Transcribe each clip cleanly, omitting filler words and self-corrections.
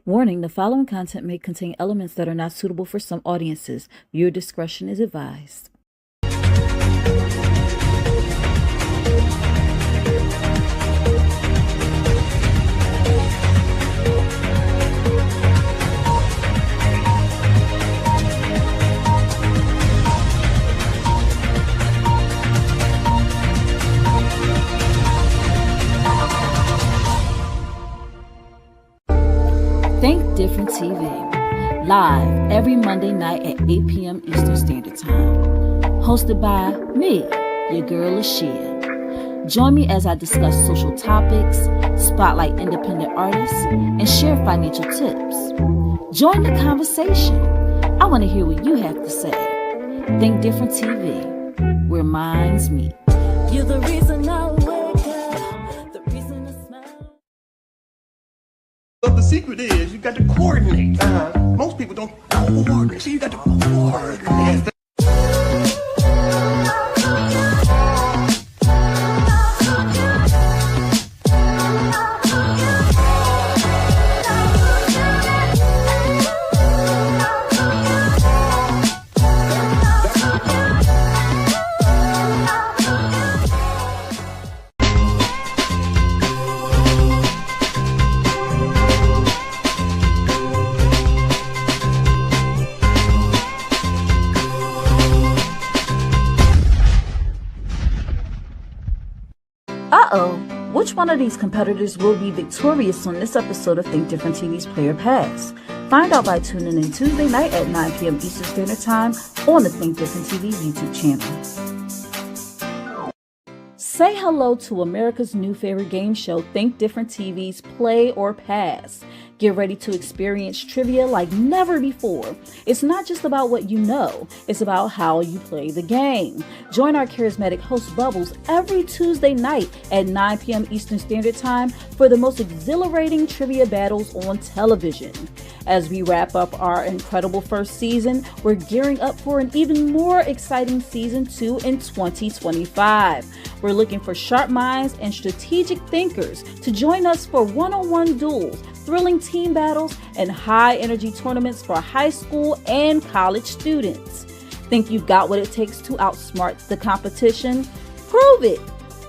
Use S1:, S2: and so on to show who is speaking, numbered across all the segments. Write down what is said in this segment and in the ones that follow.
S1: Warning, the following content may contain elements that are not suitable for some audiences. Your discretion is advised. Think Different TV, live every Monday night at 8 p.m. Eastern Standard Time. Hosted by me, your girl Lashia. Join me as I discuss social topics, spotlight independent artists, and share financial tips. Join the conversation. I want to hear what you have to say. Think Different TV, where minds meet. You're the reason I wake up, the reason I smile.
S2: But the secret is you got to coordinate. Most people don't coordinate, so you got to coordinate.
S1: Which one of these competitors will be victorious on this episode of Think Different TV's Player Pass? Find out by tuning in Tuesday night at 9 p.m. Eastern Standard Time on the Think Different TV YouTube channel. Say hello to America's new favorite game show, Think Different TV's Play or Pass. Get ready to experience trivia like never before. It's not just about what you know, it's about how you play the game. Join our charismatic host Bubbles every Tuesday night at 9 p.m. Eastern Standard Time for the most exhilarating trivia battles on television. As we wrap up our incredible first season, we're gearing up for an even more exciting season 2 in 2025. We're looking for sharp minds and strategic thinkers to join us for one-on-one duels, thrilling team battles, and high-energy tournaments for high school and college students. Think you've got what it takes to outsmart the competition? Prove it!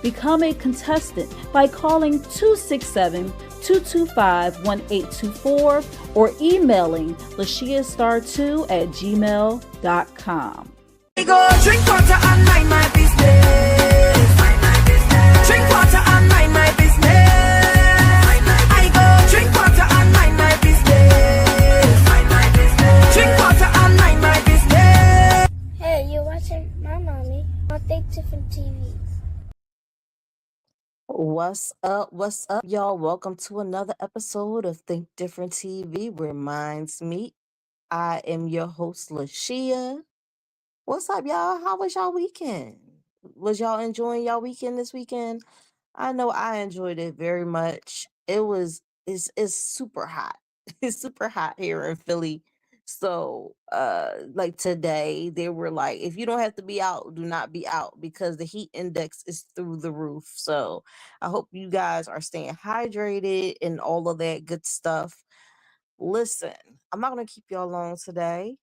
S1: Become a contestant by calling 267-225-1824 or emailing lashiastar2@gmail.com.
S3: Go drink water and mind my business. Drink water and mind my business. I go drink water and mind my business. Drink water and mind my business.
S4: Hey, you're watching my mommy on Think Different TV.
S1: What's up, y'all? Welcome to another episode of Think Different TV, where minds meet. I am your host, Lashia. What's up, y'all? How was y'all weekend? Was y'all enjoying y'all weekend this weekend? I know I enjoyed it very much. It's super hot. It's super hot here in Philly. So like today they were like, if you don't have to be out, do not be out because the heat index is through the roof. So I hope you guys are staying hydrated and all of that good stuff. Listen, I'm not gonna keep y'all long today.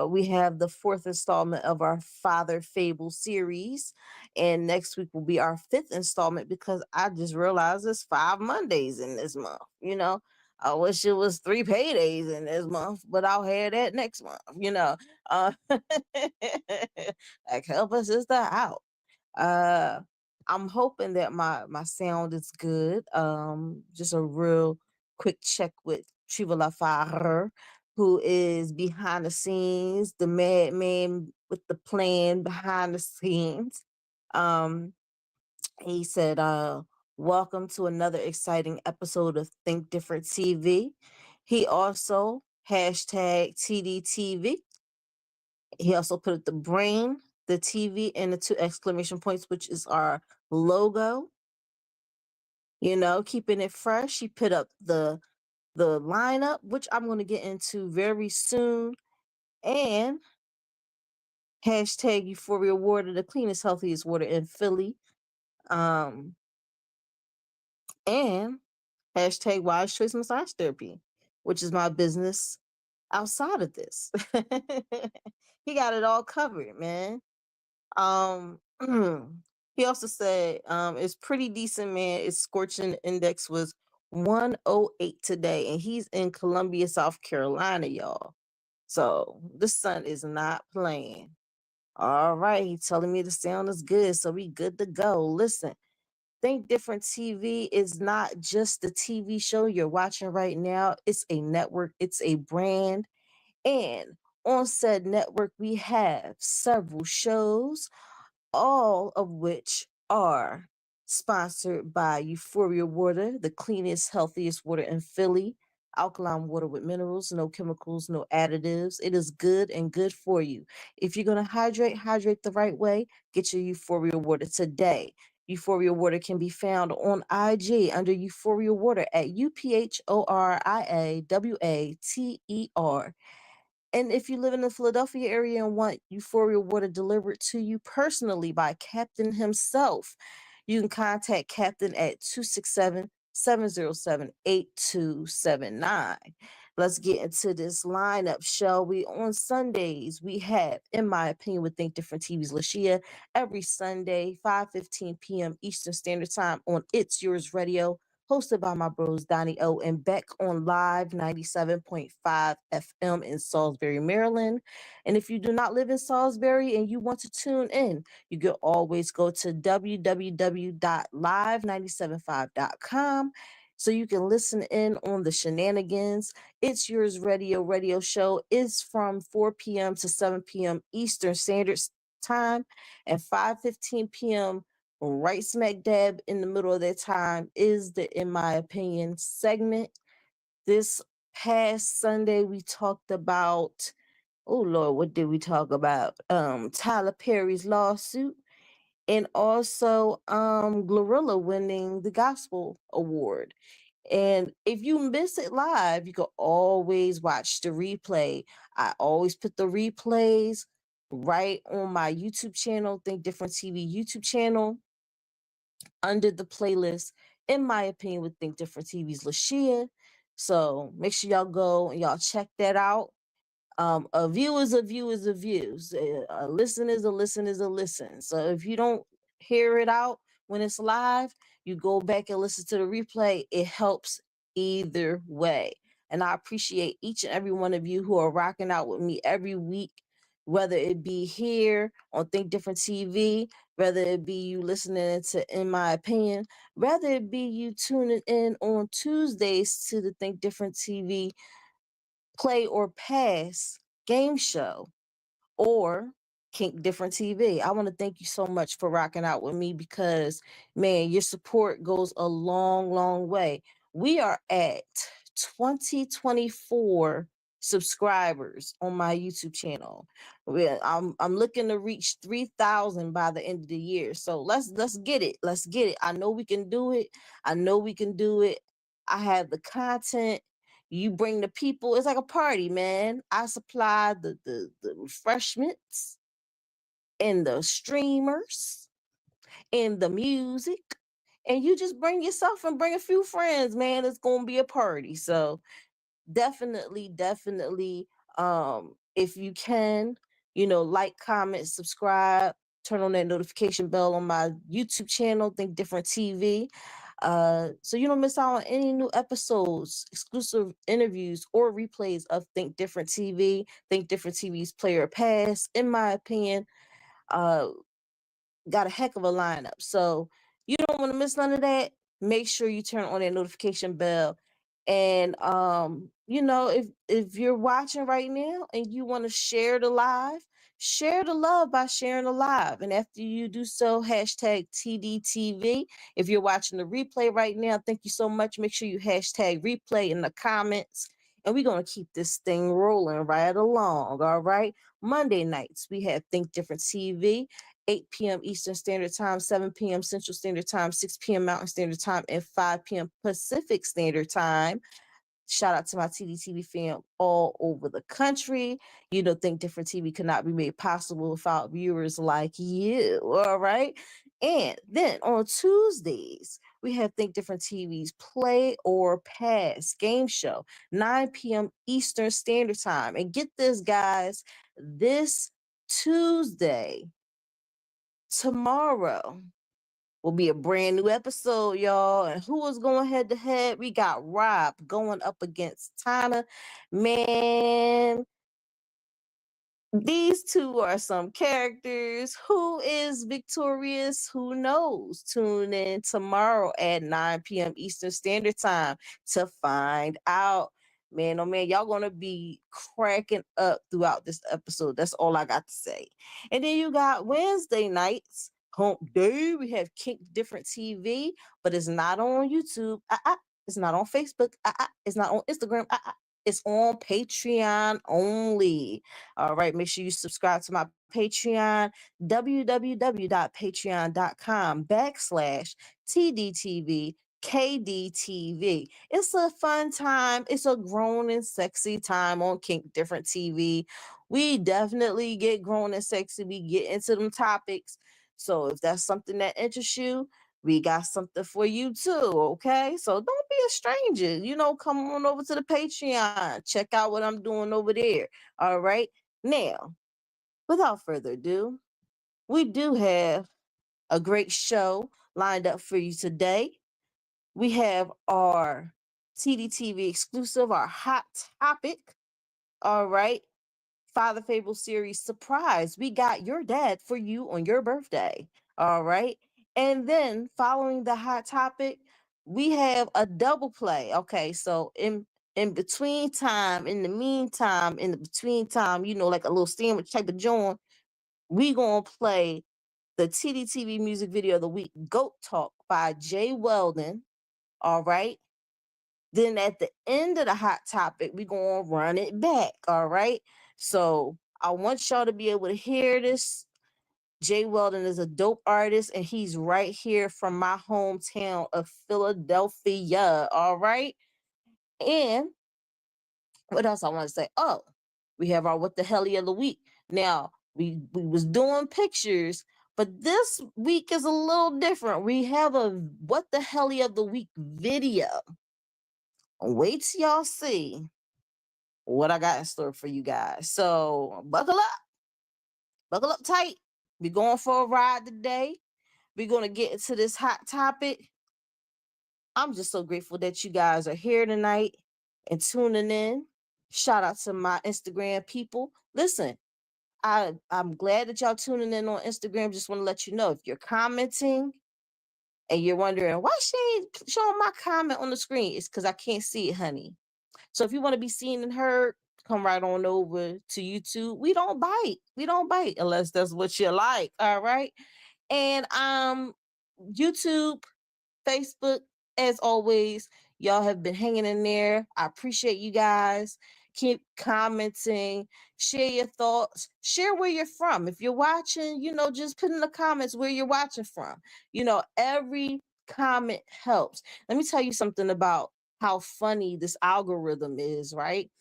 S1: We have the 4th installment of our Father Fable series, and next week will be our 5th installment because I just realized it's 5 Mondays in this month. I wish it was 3 paydays in this month, but I'll have that next month. Like, help us sister out. I'm hoping that my sound is good. Just a real quick check with Trivola Farrer, who is behind the scenes, the madman with the plan behind the scenes. He said, welcome to another exciting episode of Think Different TV. He also hashtag TDTV. He also put the brain, the TV, and the 2 exclamation points, which is our logo. Keeping it fresh. He put up the lineup, which I'm going to get into very soon, and hashtag Euphoria Water, the cleanest, healthiest water in Philly, and hashtag Wise Choice Massage Therapy. which is my business outside of this. He got it all covered, man. Um, he also said, it's pretty decent, man. Its scorching index was 108 today, and he's in Columbia, South Carolina, y'all. So the sun is not playing. All right, he's telling me the sound is good, so we good to go. Listen, Think Different TV is not just the TV show you're watching right now. It's a network, it's a brand. And on said network, we have several shows, all of which are sponsored by Euphoria Water, the cleanest, healthiest water in Philly. Alkaline water with minerals, no chemicals, no additives. It is good and good for you. If you're going to hydrate the right way, get your Euphoria Water today. Euphoria Water can be found on IG under Euphoria Water at UPHORIAWATER. And if you live in the Philadelphia area and want Euphoria Water delivered to you personally by Captain himself, you can contact Captain at 267-707-8279. Let's get into this lineup, shall we? On Sundays, we have, in my opinion, with Think Different TV's Lashia, every Sunday, 5:15 p.m. Eastern Standard Time on It's Yours Radio, hosted by my bros Donnie O and Beck on Live 97.5 FM in Salisbury, Maryland. And if you do not live in Salisbury and you want to tune in, you can always go to www.live975.com so you can listen in on the shenanigans. It's Yours radio show is from 4 p.m. to 7 p.m. Eastern Standard Time and 5:15 p.m. right smack dab in the middle of that time is the In My Opinion segment. This past Sunday, we talked about, oh Lord, what did we talk about? Tyler Perry's lawsuit and also Glorilla winning the Gospel Award. And if you miss it live, you can always watch the replay. I always put the replays right on my YouTube channel, Think Different TV YouTube channel, under the playlist, in my opinion, with Think Different TV's Lashia. So make sure y'all go and y'all check that out. A view is a view is a view. A listen is a listen is a listen. So if you don't hear it out when it's live, you go back and listen to the replay. It helps either way. And I appreciate each and every one of you who are rocking out with me every week, whether it be here on Think Different TV, whether it be you listening to In My Opinion, whether it be you tuning in on Tuesdays to the Think Different TV Play or Pass game show or Kink Different TV. I want to thank you so much for rocking out with me because, man, your support goes a long, long way. We are at 2024 subscribers on my YouTube channel. I'm looking to reach 3,000 by the end of the year. So let's get it. Let's get it. I know we can do it. I know we can do it. I have the content. You bring the people. It's like a party, man. I supply the refreshments and the streamers and the music. And you just bring yourself and bring a few friends, man. It's gonna be a party. So definitely, if you can, like, comment, subscribe, turn on that notification bell on my YouTube channel, Think Different TV, so you don't miss out on any new episodes, exclusive interviews, or replays of Think Different TV. Think Different TV's Player Pass, in my opinion, uh got a heck of a lineup. So you don't want to miss none of that. Make sure you turn on that notification bell. And if you're watching right now and you want to share the live, share the love by sharing the live. And after you do so, hashtag TDTV. If you're watching the replay right now, thank you so much. Make sure you hashtag replay in the comments. And we're going to keep this thing rolling right along. All right. Monday nights, we have Think Different TV. 8 p.m. Eastern Standard Time, 7 p.m. Central Standard Time, 6 p.m. Mountain Standard Time, and 5 p.m. Pacific Standard Time. Shout out to my TDTV fam all over the country. Think Different TV could not be made possible without viewers like you. All right. And then on Tuesdays, we have Think Different TV's Play or Pass game show, 9 p.m. Eastern Standard Time. And get this, guys, this Tuesday, tomorrow, will be a brand new episode, y'all. And who is going head to head? We got Rob going up against Tyler. Man, these two are some characters. Who is victorious? Who knows? Tune in tomorrow at 9 p.m. Eastern Standard Time to find out. Man, oh man, y'all gonna be cracking up throughout this episode. That's all I got to say. And then you got Wednesday nights, hump day. We have Kink Different TV, but it's not on YouTube. It's not on Facebook. It's not on Instagram. It's on Patreon only. All right, make sure you subscribe to my Patreon, www.patreon.com/TDTV KDTV. It's a fun time. It's a grown and sexy time on Kink Different TV. We definitely get grown and sexy. We get into them topics. So if that's something that interests you, we got something for you too, okay? So don't be a stranger. Come on over to the Patreon. Check out what I'm doing over there. All right. Now, without further ado, we do have a great show lined up for you today. We have our TDTV exclusive, our hot topic. All right. Father Fable series surprise. We got your dad for you on your birthday. All right. And then following the hot topic, we have a double play. Okay. So in between time, in the meantime, in the between time, like a little sandwich type of joint, we gonna play the TDTV music video of the week, G.O.A.Talk by Weldon. All right. Then at the end of the hot topic, we gonna run it back. All right. So I want y'all to be able to hear this. Weldon is a dope artist, and he's right here from my hometown of Philadelphia. All right. And what else I want to say? Oh, we have our What the Helly of the Week. Now, we was doing pictures, but this week is a little different. We have a What the Helly of the Week video. Wait till y'all see what I got in store for you guys. So buckle up tight. We're going for a ride today. We're going to get into this hot topic. I'm just so grateful that you guys are here tonight and tuning in. Shout out to my Instagram people. Listen, I'm glad that y'all tuning in on Instagram. Just want to let you know, if you're commenting and you're wondering why she ain't showing my comment on the screen, it's because I can't see it, honey. So if you want to be seen and heard, come right on over to YouTube. We don't bite. We don't bite unless that's what you like. All right. And YouTube, Facebook, as always, y'all have been hanging in there. I appreciate you guys. Keep commenting, share your thoughts, share where you're from. If you're watching, just put in the comments where you're watching from. Every comment helps. Let me tell you something about how funny this algorithm is, right?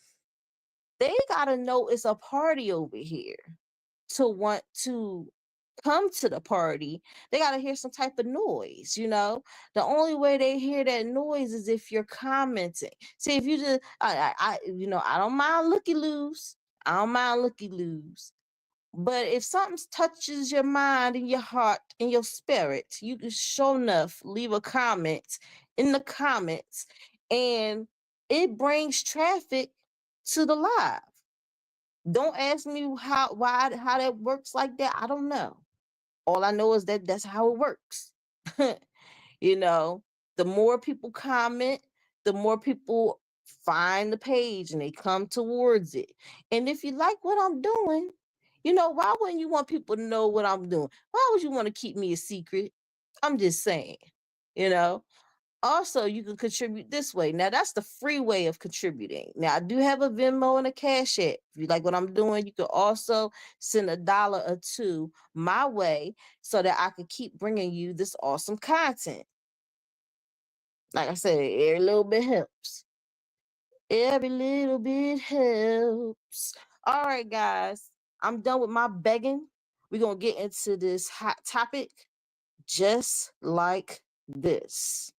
S1: They got to know it's a party over here to want to come to the party. They got to hear some type of noise. The only way they hear that noise is if you're commenting. See, if you just I don't mind looky-loos. I don't mind looky-loos. But if something touches your mind and your heart and your spirit, you can sure enough leave a comment in the comments, and it brings traffic to the live. Don't ask me how that works like that. I don't know. All I know is that that's how it works. The more people comment, the more people find the page and they come towards it. And if you like what I'm doing, why wouldn't you want people to know what I'm doing? Why would you want to keep me a secret? I'm just saying, you know. Also, you can contribute this way. Now, that's the free way of contributing. Now, I do have a Venmo and a Cash App. If you like what I'm doing, you can also send $1 or $2 my way so that I can keep bringing you this awesome content. Like I said, every little bit helps. Every little bit helps. All right, guys. I'm done with my begging. We're going to get into this hot topic. just like this.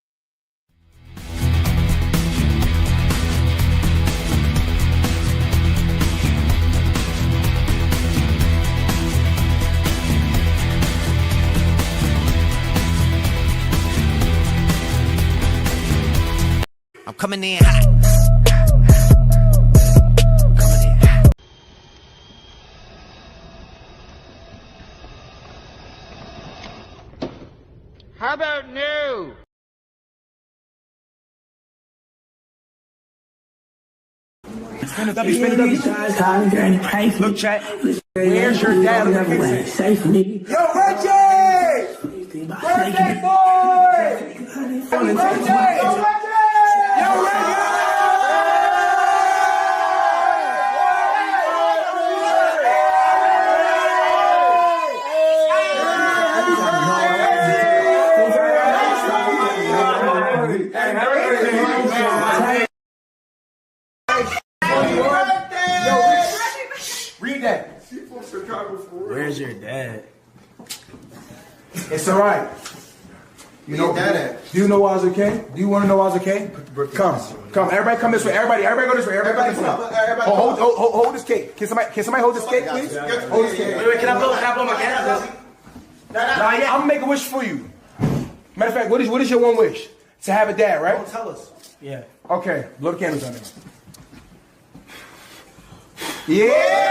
S3: I'm coming in hot.
S5: How about new?
S6: Look, chat. Where's your dad? Yo, Reggie! Birthday boy! Happy birthday! Yo, Reggie! Yo, Reggie! Read that.
S7: Where's your dad?
S6: It's all right. You know
S2: dad at?
S6: Do you know why I was okay? Do you want to know why I was okay? Come. Everybody come this way. Everybody go this way. Everybody come this way. Hold this cake. Can somebody hold this cake, please? Hold this cake.
S7: Wait, can I blow my candle?
S6: I'm gonna make a wish for you. Matter of fact, what is your one wish? To have a dad, right?
S7: Don't tell us. Yeah.
S6: Okay, blow the candles on there. Yeah!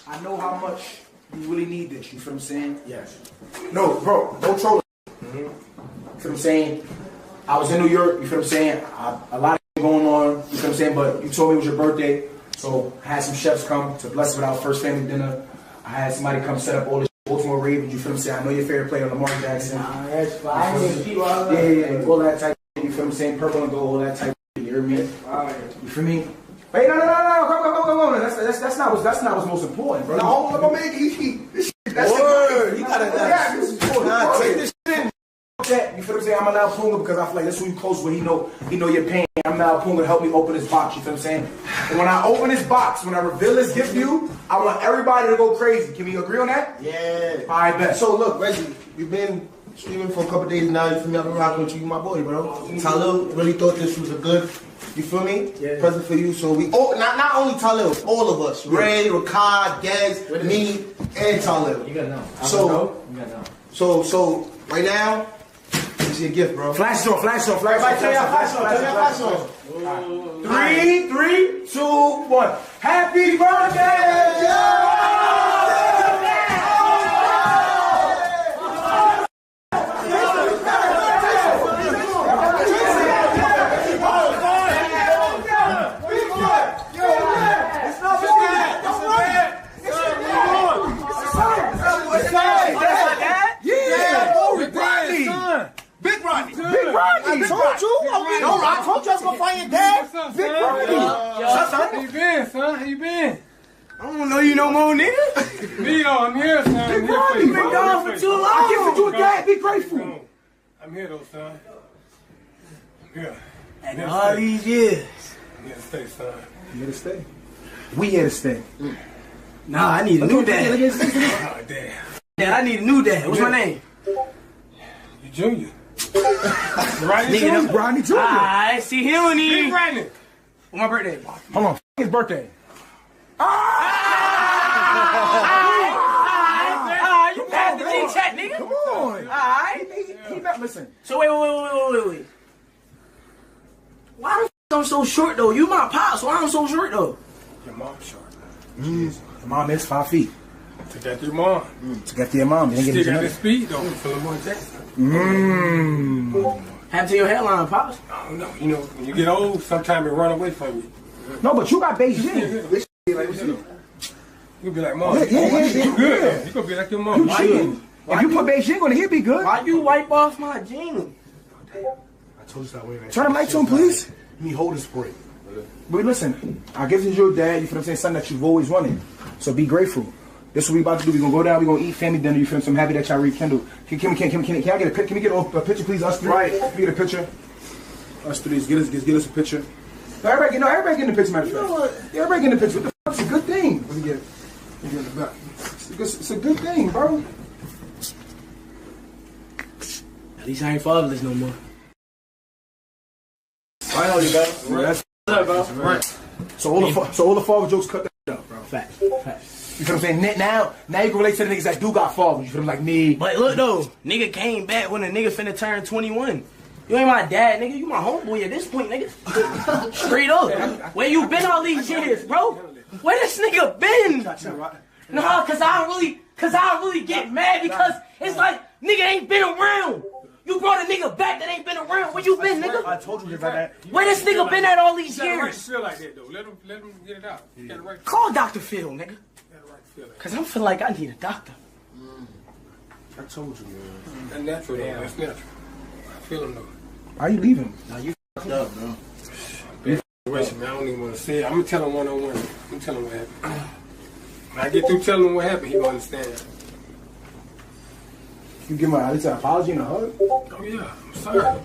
S6: I know how much you really need this, you feel what I'm saying?
S7: Yes.
S6: No, bro, don't troll it. You feel what I'm saying? I was in New York, you feel what I'm saying? A lot of shit going on, you feel what I'm saying? But you told me it was your birthday, so I had some chefs come to bless us with our first family dinner. I had somebody come set up all this Baltimore Ravens, you feel what I'm saying? I know your favorite player, Lamar Jackson.
S7: That's fine.
S6: Yeah, all that type of shit, you feel what I'm saying? Purple and gold, all that type of shit, you hear me? You feel me? Wait, no, come. That's not what's most important, bro.
S2: No, let my man, that's
S6: word.
S2: You gotta,
S6: This is important. Take this shit in. You feel what I'm saying? I'm allowed Punga because I feel like that's who you close with. He know your pain. I'm allowed Punga to help me open this box. You feel what I'm saying? And when I open this box, when I reveal this gift to you, I want everybody to go crazy. Can we agree on that?
S2: Yeah.
S6: All right, bet.
S2: So look, Reggie, you've been streaming for a couple days now. You feel me? I've been rocking with you, my boy, bro. Talil really thought this was a good, you feel me?
S7: Yeah.
S2: Present for you. So we, not only Talil, all of us. Ray, Ricard, Gez, me, and Talil.
S7: You gotta know. You gotta know.
S2: So right now, it's your gift, bro.
S6: Flash on.
S2: Everybody turn your flash on.
S6: 3, 2, 1. Happy birthday!
S2: I told you. I told you I was gonna find your dad.
S6: Big Rodney.
S5: How you been, son? How you been?
S6: I don't know you no more, nigga.
S5: Me, though, I'm here, son.
S6: Big Rodney, been gone for too long. I give it to a dad. Be grateful.
S5: I'm here, though, son. I'm here.
S7: And all these years.
S5: I'm here to stay, son.
S6: You here to stay? We here to stay.
S7: Nah, I need a new dad.
S5: Oh, damn.
S7: Dad, I need a new dad. What's my name?
S5: You Junior. Rodney
S7: Nigga,
S5: Junior.
S6: Rodney Jr.
S7: I see him when he.
S5: Big Rodney.
S7: What's my birthday?
S6: Hold on. His birthday.
S7: You passed the G chat, nigga.
S6: Come on.
S7: Alright.
S6: He not listen.
S7: So wait. Why the I'm so short though? You my pops. Why I'm so short though?
S5: Your mom's short.
S6: Your mom is 5 feet.
S5: To get your mom.
S6: To get to your mom. You didn't
S5: Still
S6: get
S5: got
S6: it.
S5: the speed, though, for Lamar Jackson.
S7: Happened to your hairline, pops?
S5: I don't know. You know, when you get old, sometimes it run away from you.
S6: No, but you got Beijing.
S5: You'll be like, Mom,
S6: Yeah.
S5: you good. You gonna be like your mom.
S6: If you put Beijing on it, he'll be good.
S7: Why you wipe off my jeans?
S2: I told you that way.
S6: Turn the lights on, please.
S2: You need holding spray.
S6: But listen, I give this to your dad, you feel what I'm saying, something that you've always wanted. So be grateful. This is what we about to do. We're gonna go down, we're gonna eat family dinner, you feel what I'm happy that y'all rekindled. Can I get a picture? Can we get a picture, please? Us three? Right. Can we get a picture? Us three, get us a picture. No, everybody get in the picture, matter of fact. Yeah, everybody get in the picture. What the fuck? It's a good thing. Let me get it. It's a good thing, bro.
S7: At least I ain't fatherless no more.
S6: I know you got it. What's up, bro? Right. So all the father jokes cut that out, bro.
S7: Facts.
S6: You feel what I'm saying? Now you can relate to the niggas that do got fathers. You feel like me?
S7: But look though, nigga came back when a nigga finna turn 21. You ain't my dad, nigga. You my homeboy at this point, nigga. Straight up. Where you been all these years, bro? Where this nigga been? Nah, cause I really get mad because it's like nigga ain't been around. You brought a nigga back that ain't been around. Where you been, nigga?
S6: I told you just like that.
S7: Where this nigga been at all these
S5: You got the right to
S7: years?
S5: feel like that, though. Let him get it out. You got the right to
S7: Call Dr. Phil, nigga.
S5: got the right to feel like
S7: Cause I'm feeling like I need a doctor.
S6: I told you, man.
S5: That's natural, though. That's natural. I feel him, though.
S6: Why you leaving?
S7: Now you f***ed up, bro.
S5: Situation, man. I don't even want to say it. I'm going to tell him one-on-one. I'm going to tell him what happened. When I get through telling him what happened, he will understand.
S6: You give my at least an apology and a hug?
S5: Oh, yeah. I'm sorry.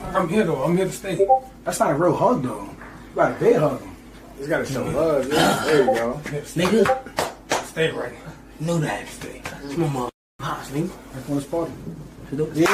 S5: I'm here, though. I'm here to stay.
S6: That's not a real hug, though. You gotta big hug him.
S8: Just gotta show love, yeah. There you go.
S7: Nigga,
S5: Stay right.
S7: know that. Stay. It's my mom. Pops, nigga.
S6: That's on his party.
S7: Yeah.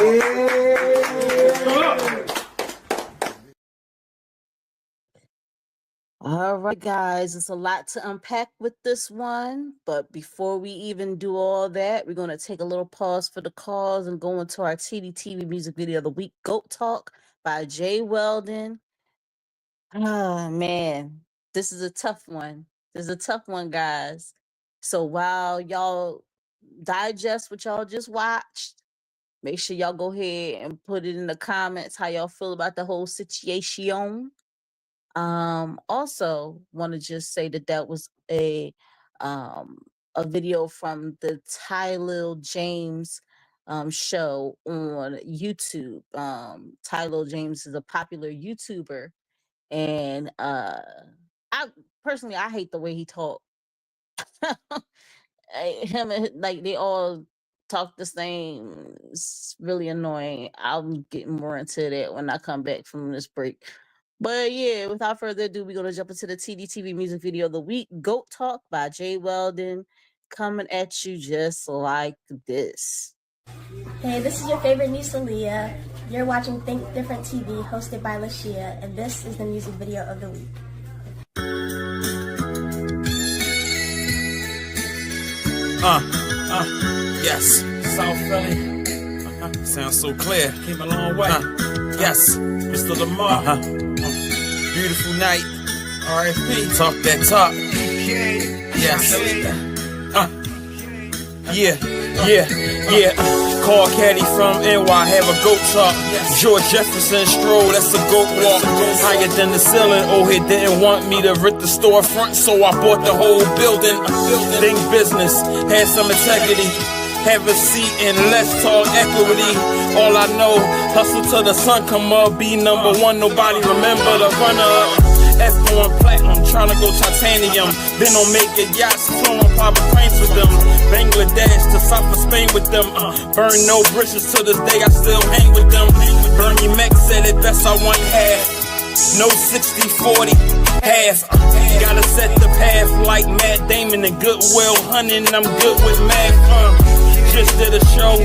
S1: All right, guys, it's a lot to unpack with this one. But before we even do all that, we're going to take a little pause for the calls and go into our TDTV music video of the week, G.O.A.Talk by Weldon. Ah, man, this is a tough one. This is a tough one, guys. So while y'all digest what y'all just watched, make sure y'all go ahead and put it in the comments how y'all feel about the whole situation. Also want to just say that was a video from the Tyler James show on YouTube. Tyler James is a popular YouTuber, and I personally hate the way he talked. Him and like they all talk the same. It's really annoying. I'll get more into that when I come back from this break. But yeah, without further ado, we're gonna jump into the TDTV music video of the week, G.O.A.Talk by Weldon, coming at you just like this.
S4: Hey, this is your favorite niece, Aaliyah. You're watching Think Different TV, hosted by Lashia, and this is the music video of the week.
S9: Yes. South Philly. Sounds so clear. Came a long way. Yes. Mr. Lamar. Beautiful night. RFP. Talk that talk. Yes. Yeah. Call Caddy from NY, have a goat talk. George Jefferson stroll, that's a goat walk. Higher than the ceiling. Oh, he didn't want me to rip the storefront, so I bought the whole building. Think business, had some integrity. Have a seat and let's talk equity. All I know, hustle till the sun come up. Be number one, nobody remember the runner-up. F going platinum, tryna go titanium. Been on making yachts, flowing private planes with them. Bangladesh to south of Spain with them. Burn no bridges to this day, I still hang with them. Bernie Mac said it best, I want half. No 60-40, half. Gotta set the path like Matt Damon and Goodwill Hunting. I'm good with math. Just did a show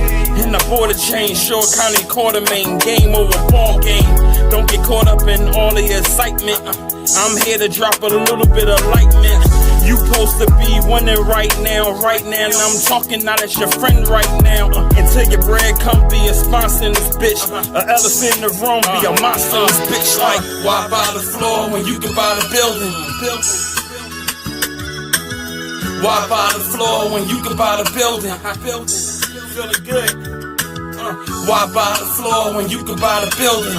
S9: in the border chain, Shore County Quartermain, game over ball game. Don't get caught up in all the excitement. I'm here to drop a little bit of lightness. You supposed to be winning right now. And I'm talking now, that's your friend right now. Until your bread come be a sponsor in this bitch. An elephant in the room, be a monster in this bitch. Like, why buy the floor when you can buy the building? Why buy the floor when you can buy the building? Feeling good. Why buy the floor when you can buy the building?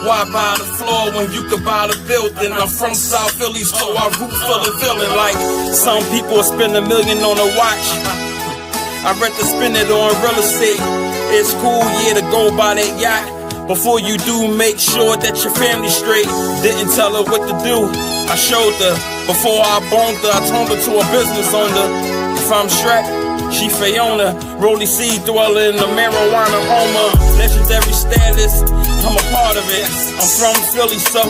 S9: Why buy the floor when you can buy the building? I'm from South Philly, so I root for the villain. Like some people spend $1 million on a watch. I'd rather spend it on real estate. It's cool, yeah, to go buy that yacht. Before you do, make sure that your family's straight. Didn't tell her what to do, I showed her. Before I boned her, I turned her to a business owner. If I'm strapped, she Fiona. Rolly seed dweller in the marijuana aroma. Legendary status, I'm a part of it. I'm from Philly, so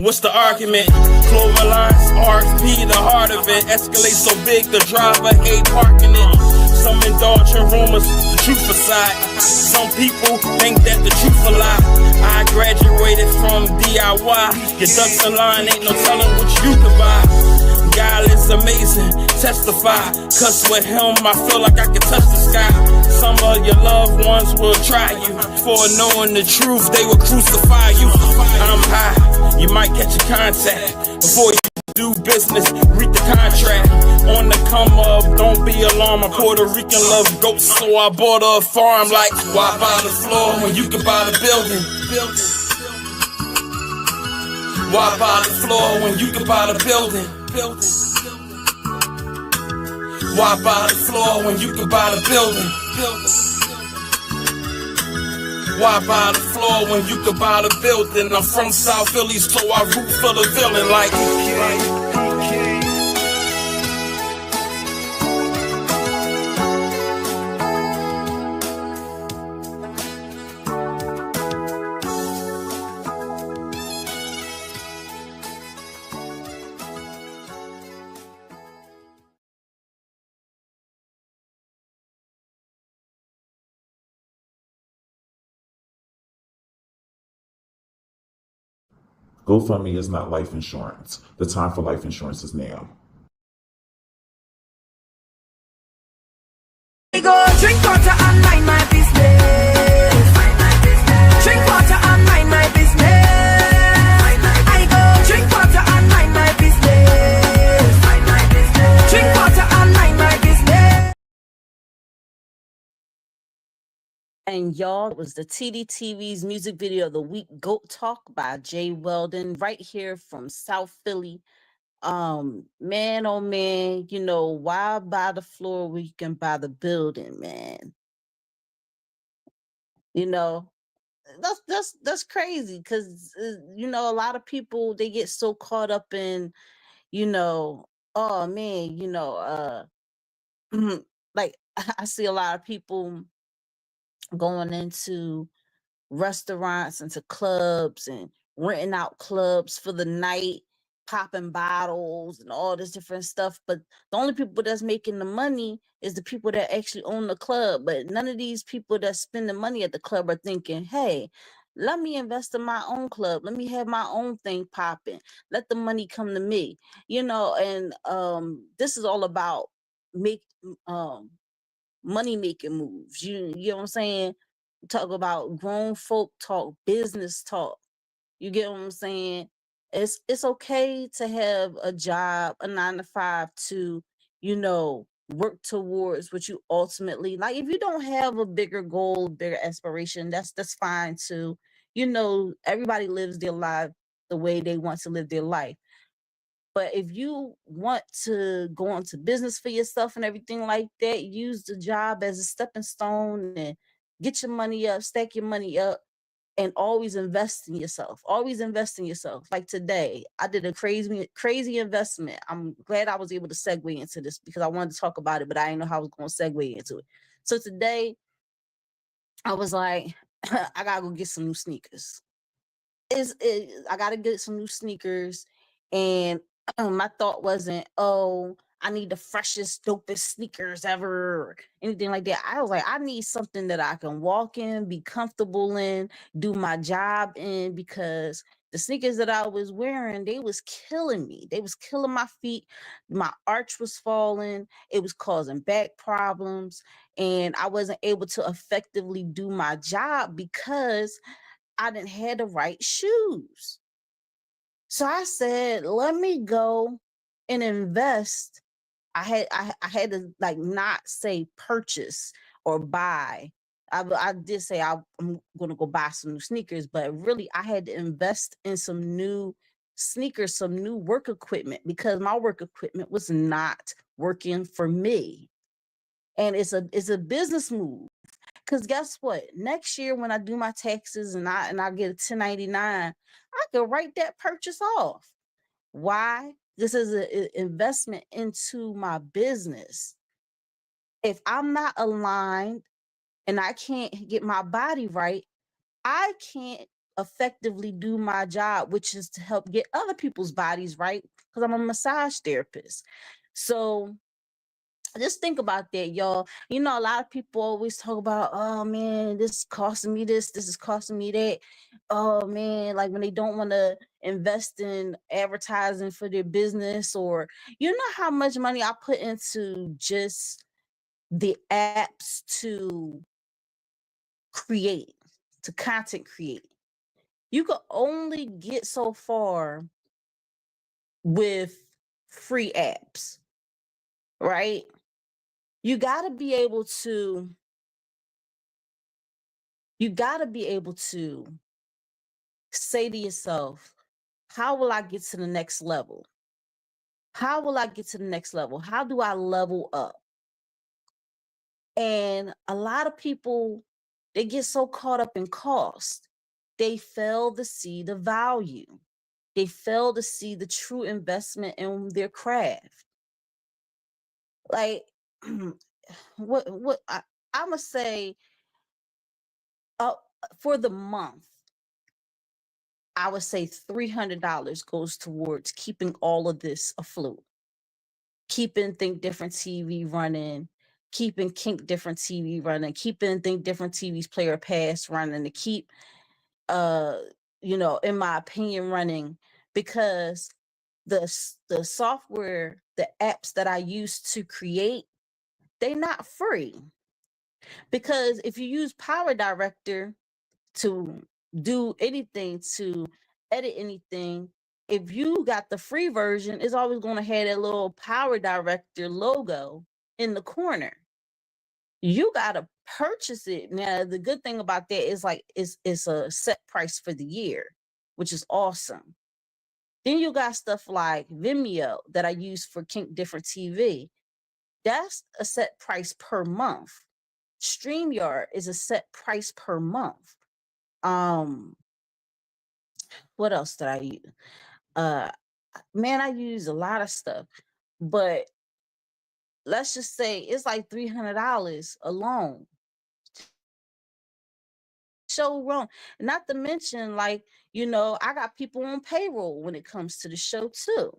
S9: What's the argument? Clover lines, RFP, the heart of it. Escalate so big, the driver hate parking it. Some indulge in rumors, the truth aside. Some people think that the truth a lie. I graduated from DIY. Your ducks in line, ain't no telling what you could buy. God is amazing, testify. Cause with him, I feel like I can touch the sky. Some of your loved ones will try you. For knowing the truth, they will crucify you. I'm high, you might catch a contact. Before you do business, read the contract. On the come up, don't be alarmed. My Puerto Rican love goats, so I bought a farm. Like, why buy the floor when you can buy the building? Why buy the floor when you can buy the building? Why buy the floor when you can buy the building? Why buy the floor when you can buy the building? I'm from South Philly, so I root for the villain. Like,
S10: GoFundMe is not life insurance. The time for life insurance is now.
S3: I go drink water and mind my business. Drink water and mind my business. I go drink water and mind my business. Drink water and mind my business.
S1: And y'all, it was the TDTV's music video of the week, G.O.A.Talk by Weldon, right here from South Philly. Man, oh man, you know, why buy the floor where you can buy the building, man? You know, that's crazy because you know, a lot of people, they get so caught up in, you know, oh man, you know, like I see a lot of people going into restaurants, into clubs, and renting out clubs for the night, popping bottles and all this different stuff. But the only people that's making the money is the people that actually own the club. But none of these people that spend the money at the club are thinking, hey, let me invest in my own club. Let me have my own thing popping. Let the money come to me. You know, and this is all about money making moves. You know what I'm saying? Talk about grown folk talk, business talk. You get what I'm saying? It's okay to have a job, a 9 to 5, to, you know, work towards what you ultimately like. If you don't have a bigger goal, bigger aspiration, that's fine too. You know, everybody lives their life the way they want to live their life. But if you want to go into business for yourself and everything like that, use the job as a stepping stone and get your money up, stack your money up, and always invest in yourself. Always invest in yourself. Like today, I did a crazy investment. I'm glad I was able to segue into this because I wanted to talk about it, but I didn't know how I was going to segue into it. So today, I was like, I gotta go get some new sneakers. I gotta get some new sneakers, and my thought wasn't, oh, I need the freshest, dopest sneakers ever, or anything like that. I was like, I need something that I can walk in, be comfortable in, do my job in, because the sneakers that I was wearing, they was killing me. They was killing my feet. My arch was falling. It was causing back problems, and I wasn't able to effectively do my job because I didn't have the right shoes. So I said, let me go and invest. I had to like not say purchase or buy. I did say I'm going to go buy some new sneakers, but really I had to invest in some new sneakers, some new work equipment, because my work equipment was not working for me. And it's a business move. Because guess what? Next year when I do my taxes and I get a 1099, I can write that purchase off. Why? This is an investment into my business. If I'm not aligned and I can't get my body right, I can't effectively do my job, which is to help get other people's bodies right, because I'm a massage therapist. So just think about that, y'all. You know, a lot of people always talk about, oh man, this is costing me this is costing me that. Oh man, like when they don't want to invest in advertising for their business, or you know how much money I put into just the apps to create, to content create. You could only get so far with free apps, right? You got to be able to say to yourself, how will I get to the next level? How will I get to the next level? How do I level up? And a lot of people, they get so caught up in cost, they fail to see the value. They fail to see the true investment in their craft. Like, what I'm gonna say, for the month, I would say $300 goes towards keeping all of this afloat, keeping Think Different TV running, keeping Kink Different TV running, keeping Think Different TV's Player Pass running, to keep, in my opinion, running, because the software, the apps that I use to create, they're not free. Because if you use Power Director to do anything, to edit anything, if you got the free version, it's always going to have that little Power Director logo in the corner. You got to purchase it. Now, the good thing about that is like it's a set price for the year, which is awesome. Then you got stuff like Vimeo that I use for Kink Different TV. That's a set price per month. StreamYard is a set price per month. What else did I use? Man, I use a lot of stuff, but let's just say it's like $300 alone. So wrong. Not to mention, like, I got people on payroll when it comes to the show too.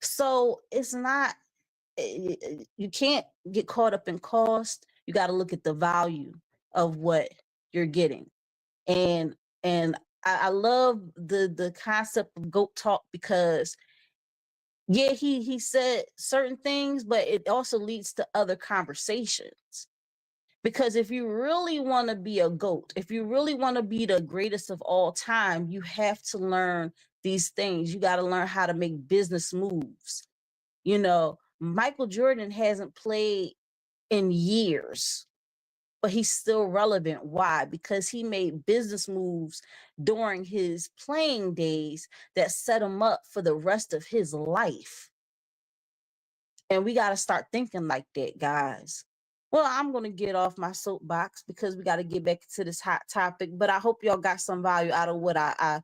S1: So it's not, you can't get caught up in cost. You got to look at the value of what you're getting. And I love the concept of G.O.A.Talk, because yeah, he said certain things, but it also leads to other conversations. Because if you really want to be a GOAT, if you really want to be the greatest of all time, you have to learn these things. You got to learn how to make business moves. Michael Jordan hasn't played in years, but he's still relevant. Why? Because he made business moves during his playing days that set him up for the rest of his life. And we got to start thinking like that, guys. Well, I'm going to get off my soapbox because we got to get back to this hot topic, but I hope y'all got some value out of what I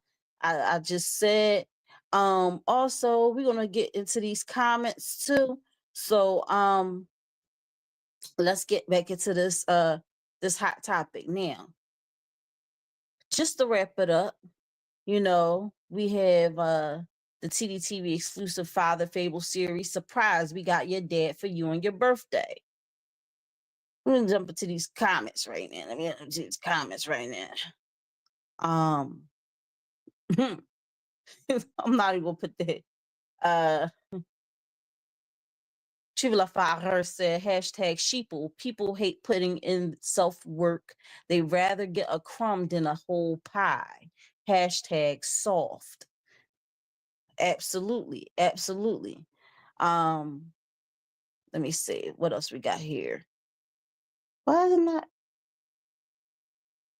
S1: just said. Also, we're going to get into these comments too. So, let's get back into this hot topic now. Just to wrap it up, we have the TDTV exclusive Father Fable series. Surprise, we got your dad for you on your birthday. I'm gonna jump into these comments right now. Let me get into these comments right now. I'm not even gonna put that. Trivia Fire said, #sheeple. People hate putting in self-work. They rather get a crumb than a whole pie. #soft. Absolutely. Absolutely. Let me see. What else we got here? Why is it not?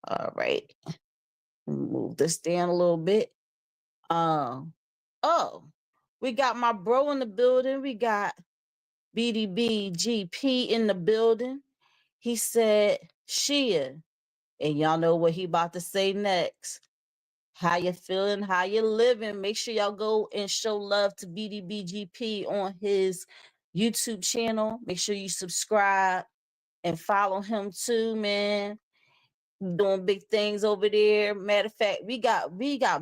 S1: All right. Move this down a little bit. Oh, we got my bro in the building. We got BDBGP in the building. He said, Shia, and y'all know what he about to say next. How you feeling? How you living? Make sure y'all go and show love to BDBGP on his YouTube channel. Make sure you subscribe and follow him too, man. doing big things over there. Matter of fact, we got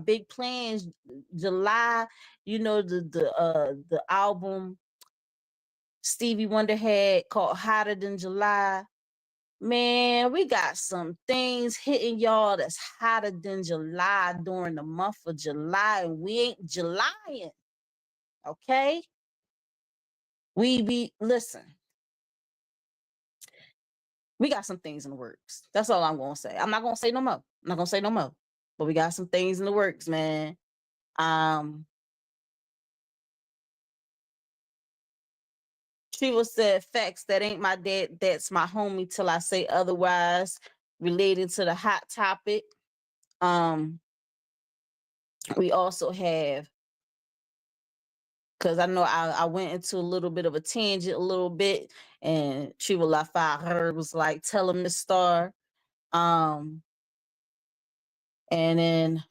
S1: big plans. July, you know, the album Stevie Wonder had called Hotter Than July. Man, we got some things hitting y'all that's hotter than July during the month of July, and we ain't Julying. Okay? Listen. We got some things in the works. That's all I'm gonna say. I'm not gonna say no more. I'm not gonna say no more. But we got some things in the works, man. She was said facts that ain't my dad, that's my homie till I say otherwise, related to the hot topic. We also have, because I know I went into a little bit of a tangent a little bit, and she will laugh out her was like, tell him to star. And then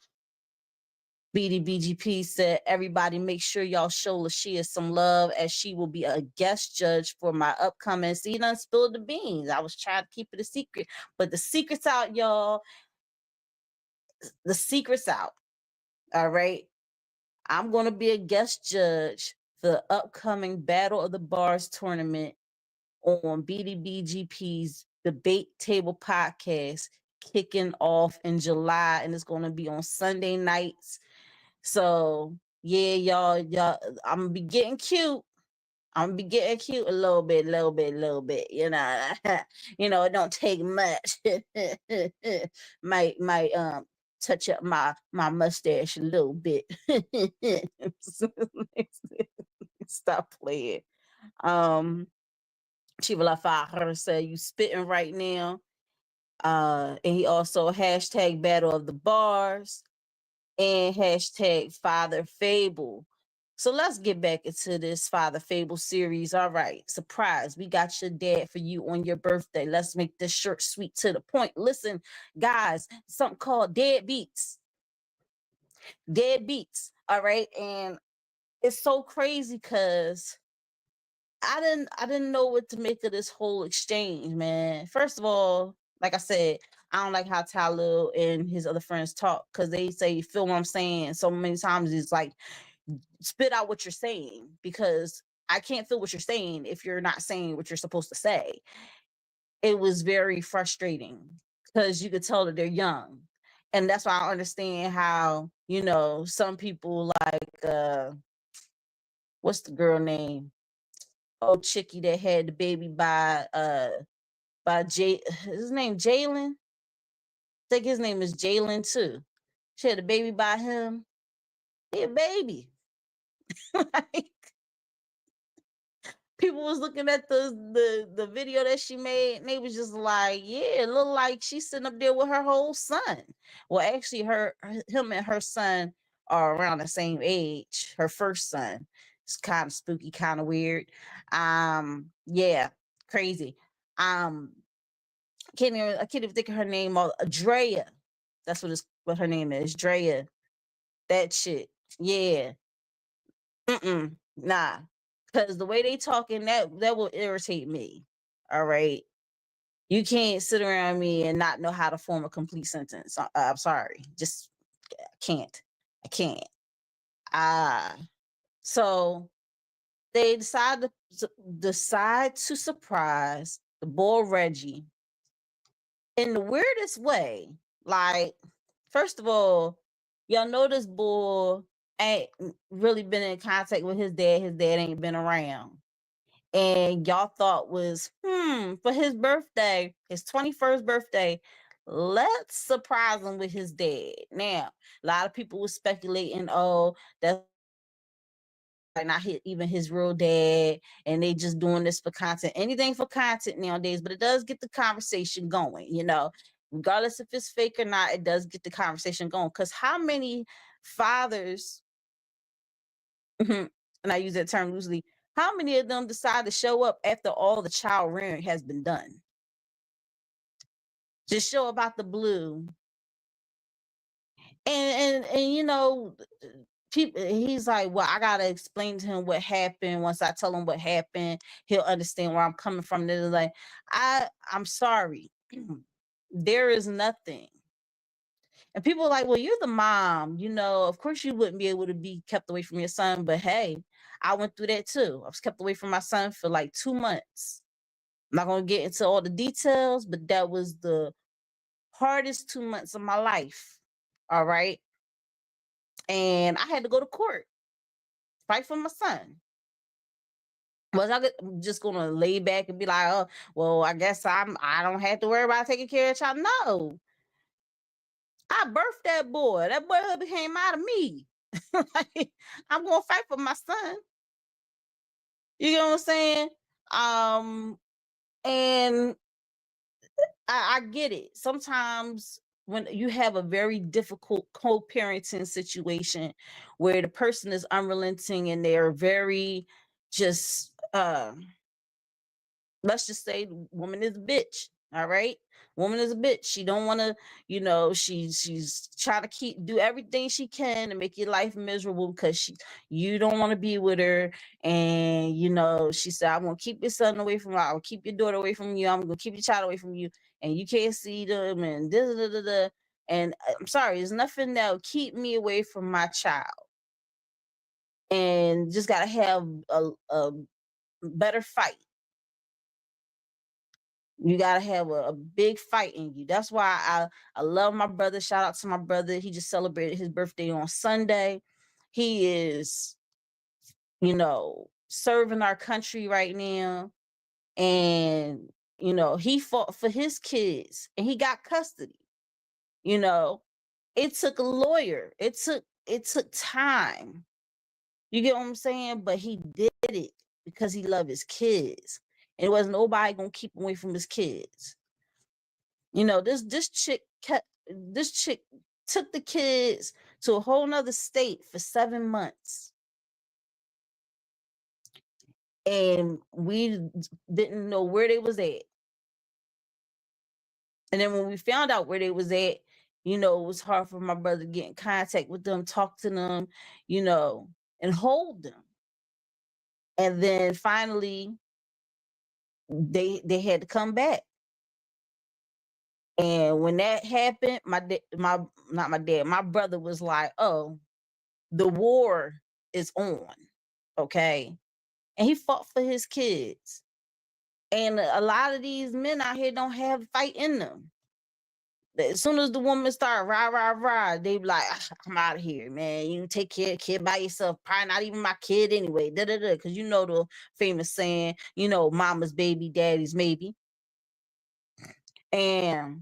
S1: BDBGP said, everybody make sure y'all show Lashia some love, as she will be a guest judge for my upcoming. See, you done spilled the beans. I was trying to keep it a secret, but the secret's out, y'all. The secret's out. All right. I'm going to be a guest judge for the upcoming Battle of the Bars tournament on BDBGP's Debate Table podcast, kicking off in July, and it's going to be on Sunday nights. So yeah, y'all, I'm gonna be getting cute. I'm gonna be getting cute a little bit. You know, it don't take much. might touch up my mustache a little bit. Stop playing. Chivala her said, you spitting right now. And he also hashtag Battle of the Bars and hashtag Father Fable. So let's get back into this Father Fable series. All right, surprise, we got your dad for you on your birthday. Let's make this short, sweet, to the point. Listen, guys, something called Dead Beats. Dead Beats. All right, and it's so crazy because I didn't know what to make of this whole exchange, man. First of all, like I said, I don't like how Tyler and his other friends talk, because they say, feel what I'm saying so many times. It's like, spit out what you're saying, because I can't feel what you're saying if you're not saying what you're supposed to say. It was very frustrating because you could tell that they're young. And that's why I understand how, some people like, what's the girl name? Old chickie that had the baby by his name Jalen. I think his name is Jalen too. She had a baby by him. He a baby. Like, people was looking at the video that she made, and they was just like, yeah, it looked like she's sitting up there with her whole son. Well, actually, him and her son are around the same age. Her first son. It's kind of spooky, kind of weird. Yeah, crazy. I can't even think of her name. Drea. That's what her name is. Drea. That shit. Yeah. Nah. Because the way they talking, that will irritate me. All right. You can't sit around me and not know how to form a complete sentence. I'm sorry. Just I can't. So they decide to surprise the boy Reggie in the weirdest way. Like, first of all, y'all know this boy ain't really been in contact with his dad. His dad ain't been around. And y'all thought was, for his birthday, his 21st birthday, let's surprise him with his dad. Now, a lot of people were speculating, oh, that's like not even his real dad, and they just doing this for content. Anything for content nowadays, but it does get the conversation going, regardless if it's fake or not. It does get the conversation going, because how many fathers, and I use that term loosely, how many of them decide to show up after all the child rearing has been done? Just show up out the blue. And people, he's like, well, I gotta explain to him what happened. Once I tell him what happened, he'll understand where I'm coming from. They're like, I'm sorry. there is nothing. And people are like, well, you're the mom, you know, of course you wouldn't be able to be kept away from your son. But hey, I went through that too. I was kept away from my son for like 2 months. I'm not going to get into all the details, but that was the hardest 2 months of my life. All right. And I had to go to court, fight for my son. Was I just gonna lay back and be like, oh, well, I guess I don't have to worry about taking care of child? No, I birthed that boy. That boy came out of me. Like, I'm gonna fight for my son. You know what I'm saying? And I get it. Sometimes when you have a very difficult co-parenting situation where the person is unrelenting and they're very just let's just say the woman is a bitch. All right. Woman is a bitch. She don't want to, you know, she's trying to do everything she can to make your life miserable because you don't want to be with her. And you know, she said, I'm gonna keep your son away from you, I'll keep your daughter away from you, I'm gonna keep your child away from you, and you can't see them and da. And I'm sorry, there's nothing that'll keep me away from my child. And just gotta have a better fight. You gotta have a big fight in you. That's why I love my brother. Shout out to my brother. He just celebrated his birthday on Sunday. He is, you know, serving our country right now. And, you know, he fought for his kids and he got custody. You know, it took a lawyer. It took time. You get what I'm saying? But he did it because he loved his kids. And it wasn't nobody gonna keep him away from his kids. You know, this chick took the kids to a whole nother state for 7 months. And we didn't know where they was at. And then when we found out where they was at, you know, it was hard for my brother to get in contact with them, talk to them, you know, and hold them. And then finally they had to come back. And when that happened, my brother was like, oh, the war is on. Okay. And he fought for his kids. And a lot of these men out here don't have fight in them. As soon as the woman start rah, they be like, I'm out of here, man. You take care of kid by yourself. Probably not even my kid anyway. Because you know the famous saying, you know, mama's baby, daddy's maybe. But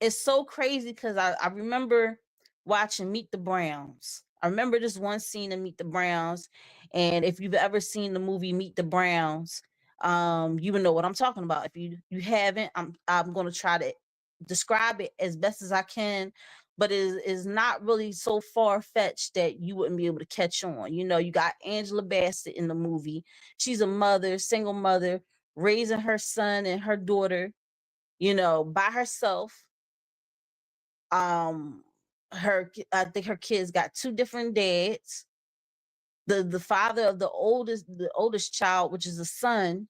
S1: it's so crazy because I remember watching Meet the Browns. I remember this one scene in Meet the Browns. And if you've ever seen the movie Meet the Browns, you will know what I'm talking about. If you haven't, I'm going to try to describe it as best as I can, but it is not really so far-fetched that you wouldn't be able to catch on. You know, you got Angela Bassett in the movie. She's a mother, single mother, raising her son and her daughter, you know, by herself. I think her kids got 2 different dads. The father of the oldest child, which is a son,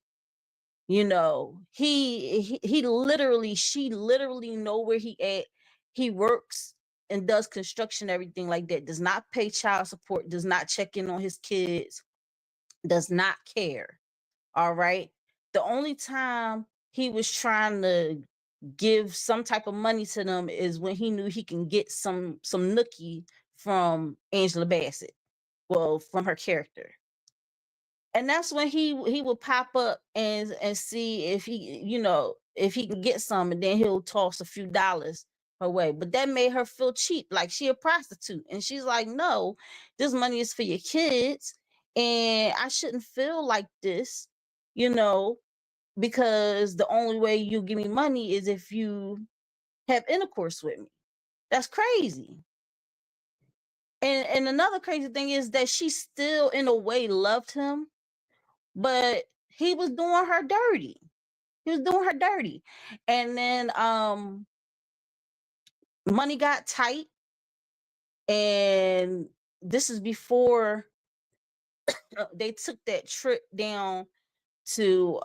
S1: you know, she literally know where he at. He works and does construction, everything like that, does not pay child support, does not check in on his kids, does not care. All right. The only time he was trying to give some type of money to them is when he knew he can get some nookie from Angela Bassett. Well, from her character. And that's when he would pop up and see if he, you know, if he can get some, and then he'll toss a few dollars her way. But that made her feel cheap, like she a prostitute. And she's like, no, this money is for your kids. And I shouldn't feel like this, you know, because the only way you give me money is if you have intercourse with me. That's crazy. And another crazy thing is that she still in a way loved him, but he was doing her dirty. He was doing her dirty. And then money got tight. And this is before they took that trip down to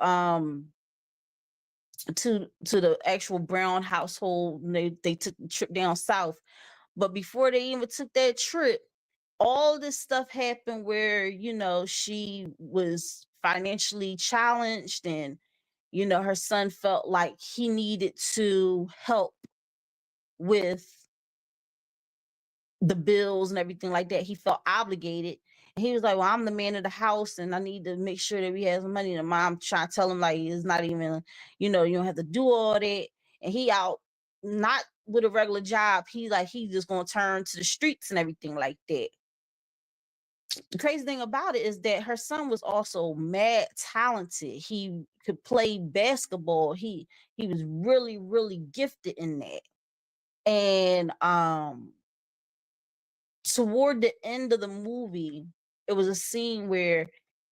S1: to the actual Brown household. And they took the trip down south. But before they even took that trip, all this stuff happened where, you know, she was financially challenged, and, you know, her son felt like he needed to help with the bills and everything like that. He felt obligated. And he was like, well, I'm the man of the house and I need to make sure that we have some money. And mom trying to tell him, like, it's not even, you know, you don't have to do all that. And he out not with a regular job. He just gonna turn to the streets and everything like that. The crazy thing about it is that her son was also mad talented. He could play basketball. He was really, really gifted in that. And toward the end of the movie, it was a scene where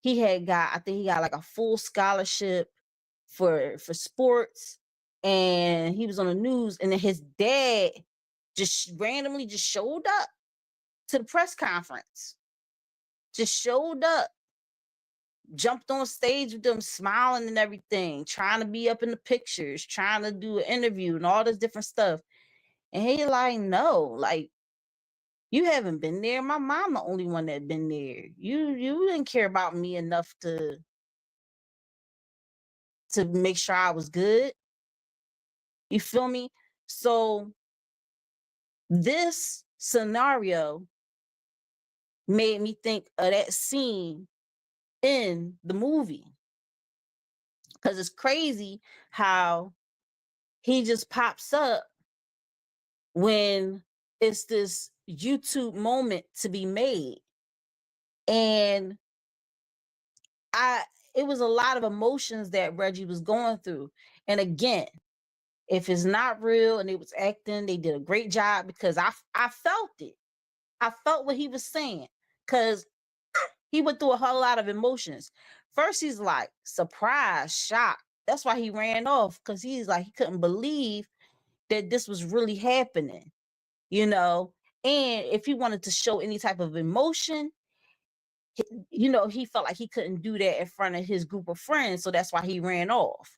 S1: I think he got like a full scholarship for sports, and he was on the news, and then his dad just randomly just showed up to the press conference. Just showed up, jumped on stage with them, smiling and everything, trying to be up in the pictures, trying to do an interview and all this different stuff. And he like, no, like, you haven't been there. My mom the only one that been there. You didn't care about me enough to make sure I was good. You feel me? So this scenario made me think of that scene in the movie. Because it's crazy how he just pops up when it's this YouTube moment to be made. And it was a lot of emotions that Reggie was going through. And again, if it's not real and it was acting, they did a great job, because I felt it. I felt what he was saying, because he went through a whole lot of emotions. First, he's like surprised, shocked. That's why he ran off, because he's like, he couldn't believe that this was really happening, you know. And if he wanted to show any type of emotion, you know, he felt like he couldn't do that in front of his group of friends, so that's why he ran off.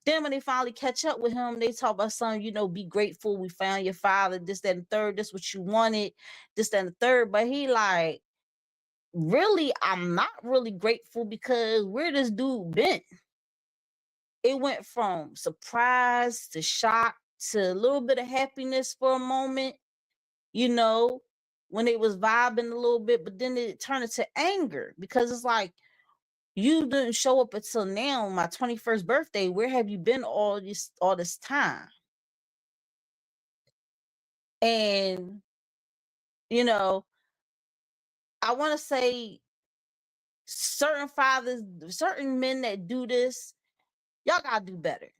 S1: Then when they finally catch up with him, they talk about something, you know, be grateful, we found your father, this, that, and the third, this what you wanted, this, that, and the third. But he like, really, I'm not really grateful, because where this dude been? It went from surprise to shock to a little bit of happiness for a moment, you know, when they was vibing a little bit, but then it turned into anger, because it's like, you didn't show up until now, my 21st birthday. Where have you been all this time? And, you know, I want to say certain fathers, certain men that do this, y'all gotta do better.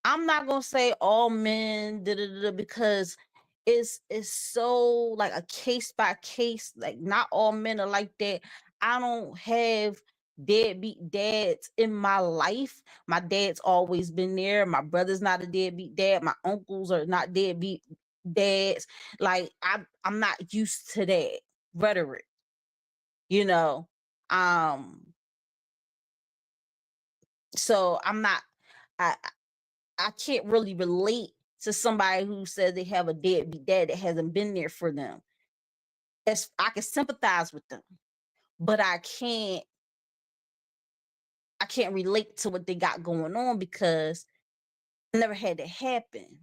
S1: I'm not gonna say all men, because it's so like a case by case. Like, not all men are like that. I don't have deadbeat dads in my life. My dad's always been there. My brother's not a deadbeat dad. My uncles are not deadbeat dads. Like, I'm not used to that rhetoric, you know. So I'm not. I can't really relate to somebody who says they have a deadbeat dad that hasn't been there for them. I can sympathize with them, but I can't relate to what they got going on, because I never had that happen.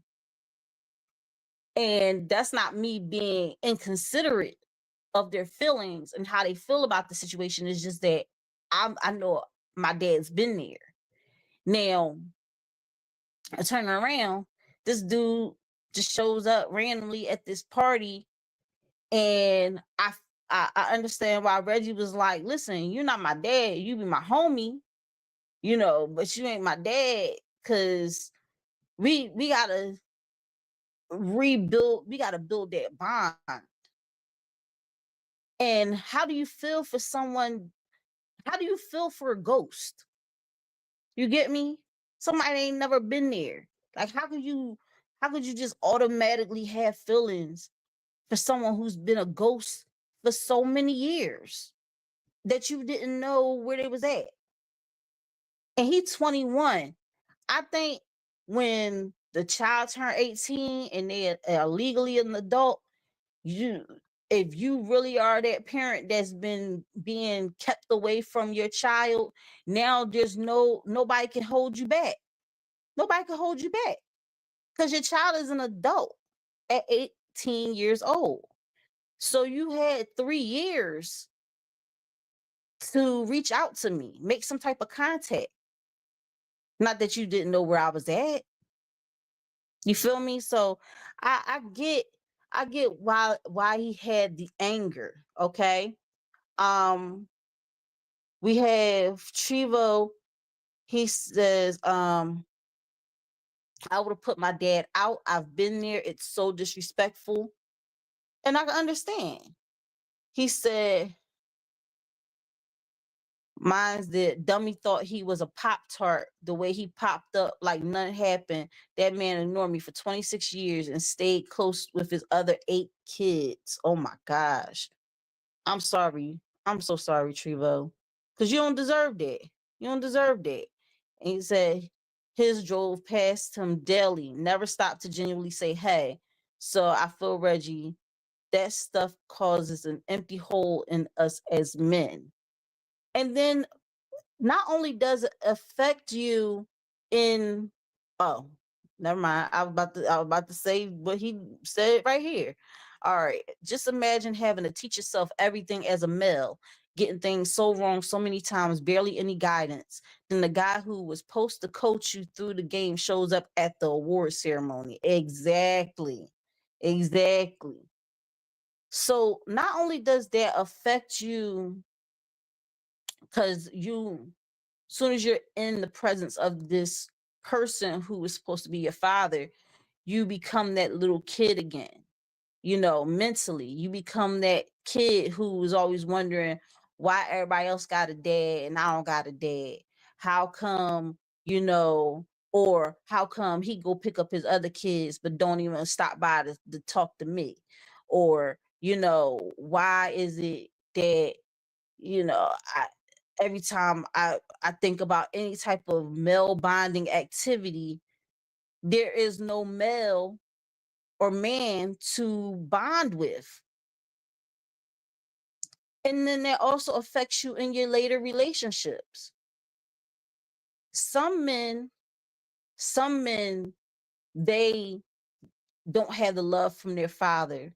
S1: And that's not me being inconsiderate of their feelings and how they feel about the situation. It's just that I know my dad's been there. Now, I turn around, this dude just shows up randomly at this party, and I understand why Reggie was like, listen, you're not my dad, you be my homie, you know, but you ain't my dad, because we gotta rebuild, we gotta build that bond. And how do you feel for someone? How do you feel for a ghost? You get me? Somebody ain't never been there. Like, how could you just automatically have feelings for someone who's been a ghost for so many years that you didn't know where they was at? And he's 21. I think when the child turned 18 and they are legally an adult, you if you really are that parent that's been being kept away from your child, now there's nobody can hold you back. Nobody can hold you back because your child is an adult at 18 years old. So you had 3 years to reach out to me, make some type of contact. Not that you didn't know where I was at. You feel me? So I get why he had the anger. Okay. We have Trevo. He says, I would have put my dad out. I've been there. It's so disrespectful. And I can understand. He said, mine's the dummy thought he was a Pop-Tart. The way he popped up like nothing happened. That man ignored me for 26 years and stayed close with his other 8 kids. Oh my gosh. I'm sorry. I'm so sorry, Trevo. Because you don't deserve that. You don't deserve that. And he said his drove past him daily, never stopped to genuinely say, hey. So I feel, Reggie, that stuff causes an empty hole in us as men. And then not only does it affect you in never mind. I was about to say what he said right here. All right. Just imagine having to teach yourself everything as a male, getting things so wrong so many times, barely any guidance. Then the guy who was supposed to coach you through the game shows up at the award ceremony. Exactly. Exactly. So not only does that affect you, because soon as you're in the presence of this person who is supposed to be your father, you become that little kid again. Mentally, you become that kid who was always wondering why everybody else got a dad and I don't got a dad. How come, or how come he go pick up his other kids but don't even stop by to talk to me? Or, why is it that, every time I think about any type of male bonding activity, there is no male or man to bond with. And then that also affects you in your later relationships. Some men, they don't have the love from their father.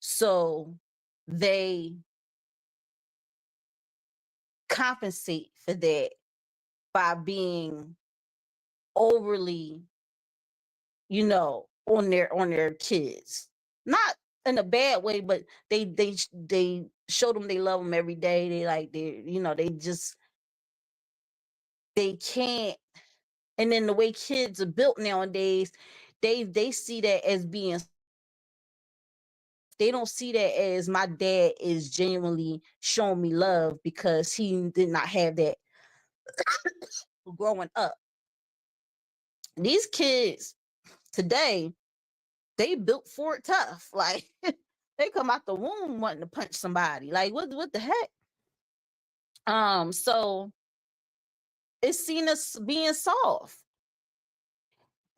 S1: So they compensate for that by being overly, on their kids. Not in a bad way, but they show them they love them every day. They can't. And then the way kids are built nowadays, they see that as being, they don't see that as my dad is genuinely showing me love because he did not have that growing up. These kids today, they built for it tough. Like they come out the womb wanting to punch somebody. Like what the heck? So it's seen as being soft.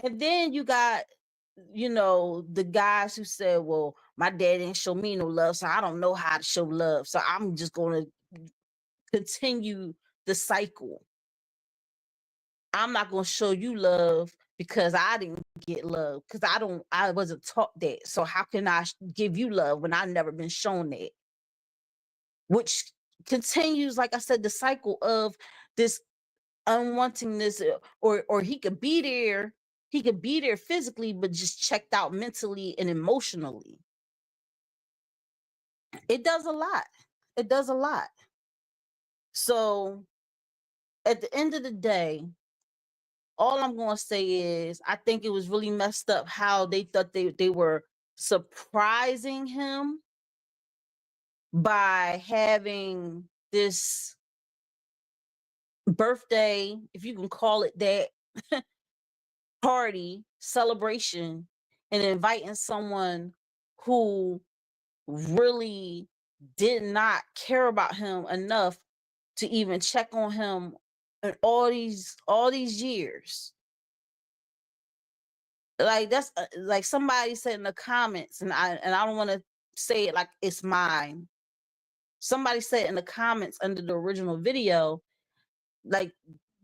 S1: And then you got, the guys who said, well, my dad didn't show me no love, so I don't know how to show love. So I'm just going to continue the cycle. I'm not going to show you love because I didn't get love, because I wasn't taught that. So how can I give you love when I've never been shown that? Which continues, like I said, the cycle of this unwantingness, or he could be there. He could be there physically, but just checked out mentally and emotionally. It does a lot. It does a lot. So at the end of the day, all I'm going to say is I think it was really messed up how they thought they were surprising him by having this birthday, if you can call it that, party celebration, and inviting someone who really did not care about him enough to even check on him in all these years. Like that's like somebody said in the comments, and I don't want to say it like it's mine. Somebody said in the comments under the original video, like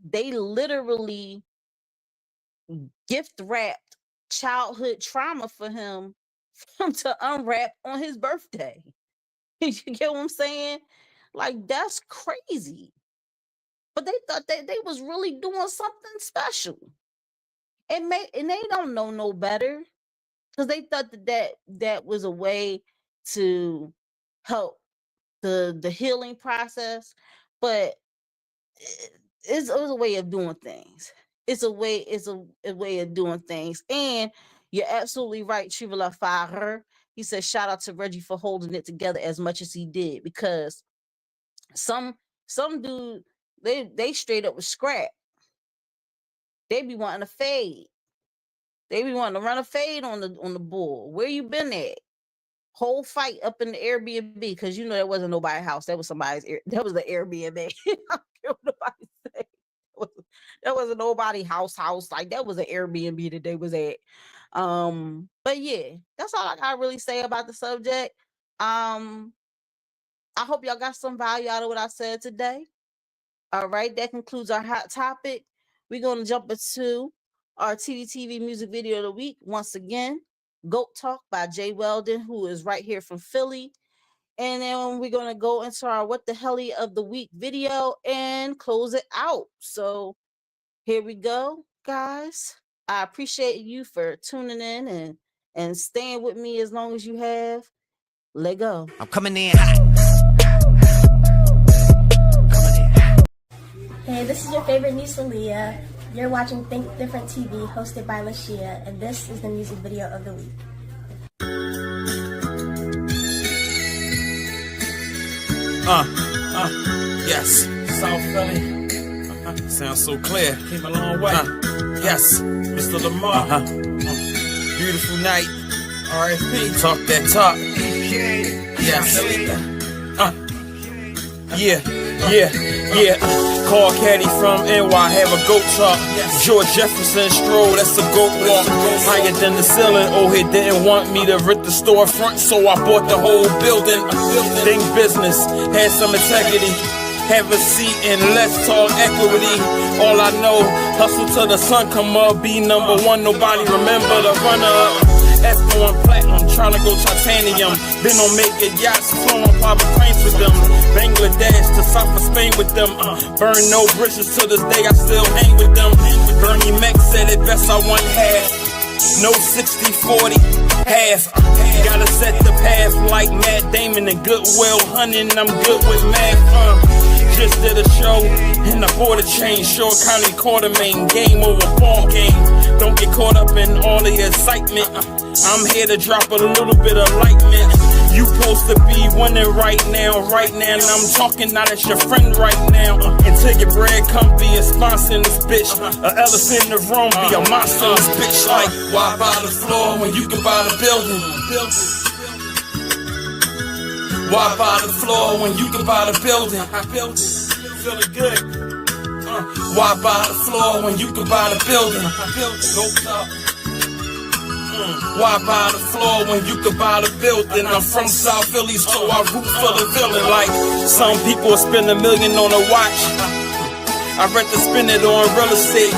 S1: they literally gift wrapped childhood trauma for him to unwrap on his birthday. You get what I'm saying? Like that's crazy. But they thought that they was really doing something special. And they don't know no better, because they thought that was a way to help the healing process. But it was a way of doing things. It's a way of doing things. And you're absolutely right, Trivela Farrer. He said, shout out to Reggie for holding it together as much as he did, because some dude, they straight up was scrap. They be wanting to fade. They be wanting to run a fade on the bull. Where you been at? Whole fight up in the Airbnb, because you know that wasn't nobody's house. That was somebody's. That was the Airbnb. I don't care what nobody say. That wasn't nobody's house. Like that was an Airbnb that they was at. But yeah, that's all I gotta really say about the subject. I hope y'all got some value out of what I said today. All right, that concludes our hot topic. We're gonna jump into our TDTV music video of the week. Once again, G.O.A.Talk by J. Weldon, who is right here from Philly. And then we're gonna go into our What the Helly of the Week video and close it out. So here we go, guys. I appreciate you for tuning in and staying with me as long as you have. Let go.
S3: I'm coming in hot.
S4: Hey, this is your favorite niece, Leah. You're watching Think Different TV, hosted by Lashia, and this is the music video of the week.
S9: Yes. South Philly. Sounds so clear. Came a long way. Yes. Mr. Lamar. Beautiful night. RFP. Talk that talk. Yes. Yeah. Call Caddy from NY, have a G.O.A.Talk. George Jefferson stroll, that's a goat walk. Higher than the ceiling, he didn't want me to rip the storefront, so I bought the whole building. Think business, had some integrity. Have a seat and let's talk equity. All I know, hustle till the sun come up. Be number one, nobody remember the runner-up. F1 platinum, tryna go titanium. Been on mega yachts, flown on private planes with them. Bangladesh to south of Spain with them. Burn no bridges to this day, I still hang with them. Bernie Mac said it best, I want half. No 60-40, half. Gotta set the path like Matt Damon and Goodwill Hunting. I'm good with math. Just did a show in the border chain, Shore County Quartermain, game over ball game. Don't get caught up in all the excitement. I'm here to drop a little bit of lightness. You supposed to be winning right now, and I'm talking not as your friend right now. Until your bread come be a sponsor in this bitch. An elephant in the room, be a monster in this bitch. Like, why buy the floor when you can buy the building? Why buy the floor when you can buy the building? Feeling good. Why buy the floor when you can buy the building? Why buy the floor when you can buy the building? I'm from South Philly, so I root for the villain. Like some people spend $1 million on a watch. I'd rather spend it on real estate.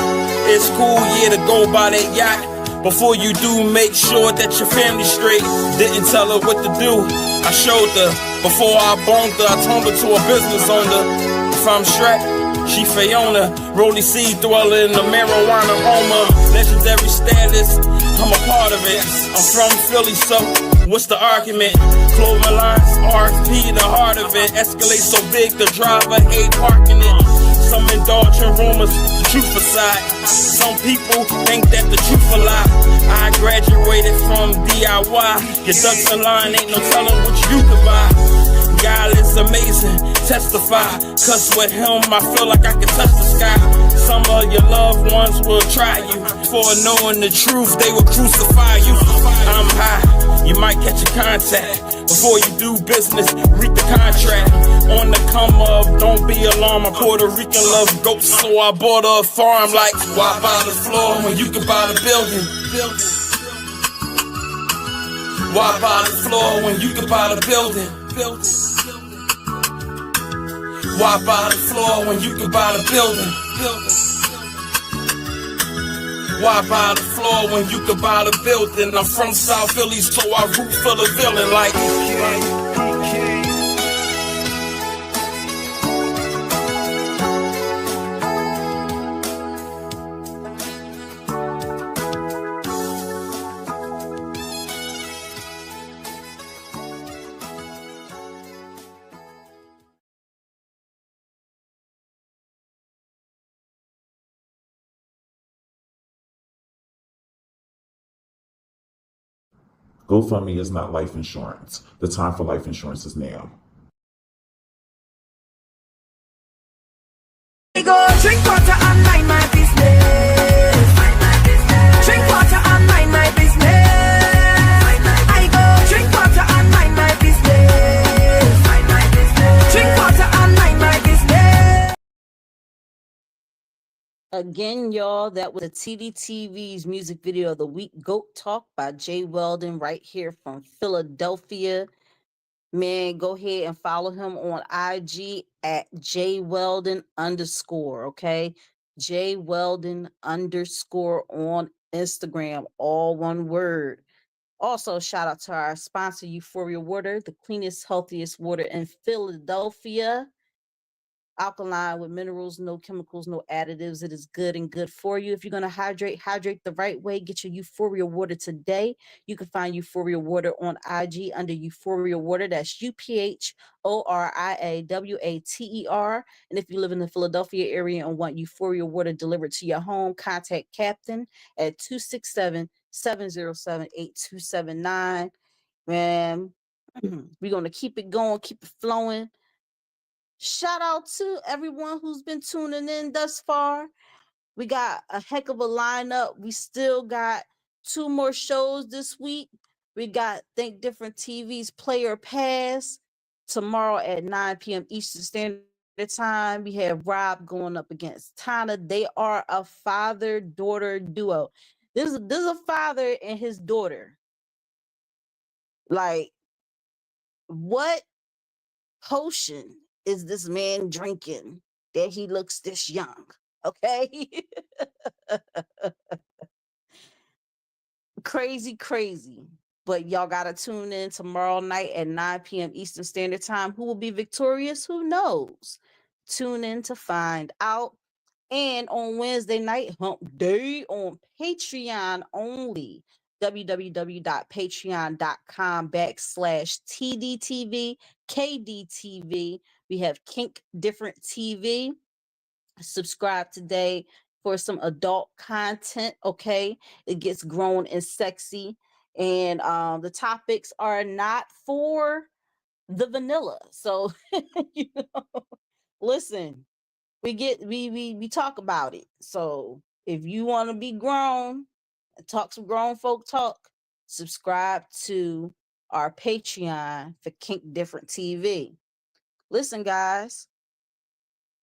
S9: It's cool, yeah, to go buy that yacht. Before you do, make sure that your family's straight. Didn't tell her what to do, I showed her. Before I boned her, I turned her to a business owner. If I'm strapped, she Fiona. Rolly seed dweller in the marijuana aroma. Legendary status, I'm a part of it. I'm from Philly, so what's the argument? Clover lines, RFP, the heart of it. Escalate so big, the driver hate parking it. Some indulging rumors, the truth aside. Some people think that the truth a lie. I graduated from DIY. Your ducks in line, ain't no telling what you could buy. God is amazing, testify. Cause with him, I feel like I can touch the sky. Some of your loved ones will try you. For knowing the truth, they will crucify you. I'm high, you might catch a contact. Before you do business, read the contract. On the come up, don't be alarmed. My Puerto Rican loves goats, so I bought a farm. Like, why buy the floor when you can buy the building? Why buy the floor when you can buy the building? Why buy the floor when you can buy the building? Why buy the floor when you can buy the building? I'm from South Philly, so I root for the villain. Like,
S10: GoFundMe is not life insurance. The time for life insurance is now.
S3: I go drink water and mind my business. Drink water and mind my business. I go drink water and mind my business. Drink water and mind my business.
S1: Again, y'all, that was a TDTV's music video of the week, G.O.A.Talk by J. Weldon, right here from Philadelphia. Man, go ahead and follow him on IG at jweldon_, okay? jweldon_ on Instagram, all one word. Also, shout out to our sponsor, Euphoria Water, the cleanest, healthiest water in Philadelphia. Alkaline with minerals, no chemicals, no additives. It is good and good for you. If you're going to hydrate the right way, get your Euphoria Water today. You can find Euphoria Water on IG under Euphoria Water. That's UPHORIAWATER. And if you live in the Philadelphia area and want Euphoria Water delivered to your home, contact Captain at 267-707-8279. Man, we're going to keep it going, keep it flowing. Shout out to everyone who's been tuning in thus far. We got a heck of a lineup. We still got 2 more shows this week. We got Think Different TV's Player Pass tomorrow at 9 p.m. Eastern Standard Time. We have Rob going up against Tana. They are a father-daughter duo. This is a father and his daughter. Like, what potion is this man drinking that he looks this young? Okay. Crazy. But y'all gotta tune in tomorrow night at 9 p.m. Eastern Standard Time. Who will be victorious? Who knows? Tune in to find out. And on Wednesday night, Hump Day on Patreon only. www.patreon.com/TDTV KDTV. We have Kink Different TV. Subscribe today for some adult content, okay? It gets grown and sexy. And the topics are not for the vanilla. So, you know, listen, we talk about it. So if you want to be grown and talk some grown folk talk, subscribe to our Patreon for Kink Different TV. Listen, guys,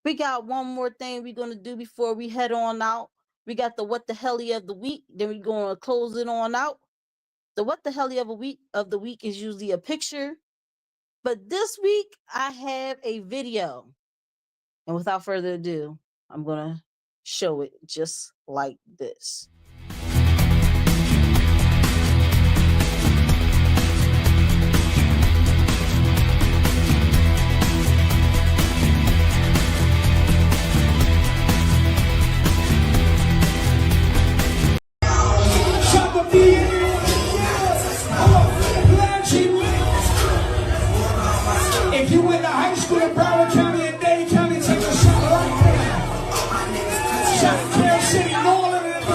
S1: we got one more thing we're going to do before we head on out. We got the What the Helly of the Week. Then we're going to close it on out. The What the Helly of the week is usually a picture. But this week, I have a video. And without further ado, I'm going to show it just like this.
S11: If you went to high school in Broward County and Dade County, take a shot right there. Shot in Kansas City, New Orleans, and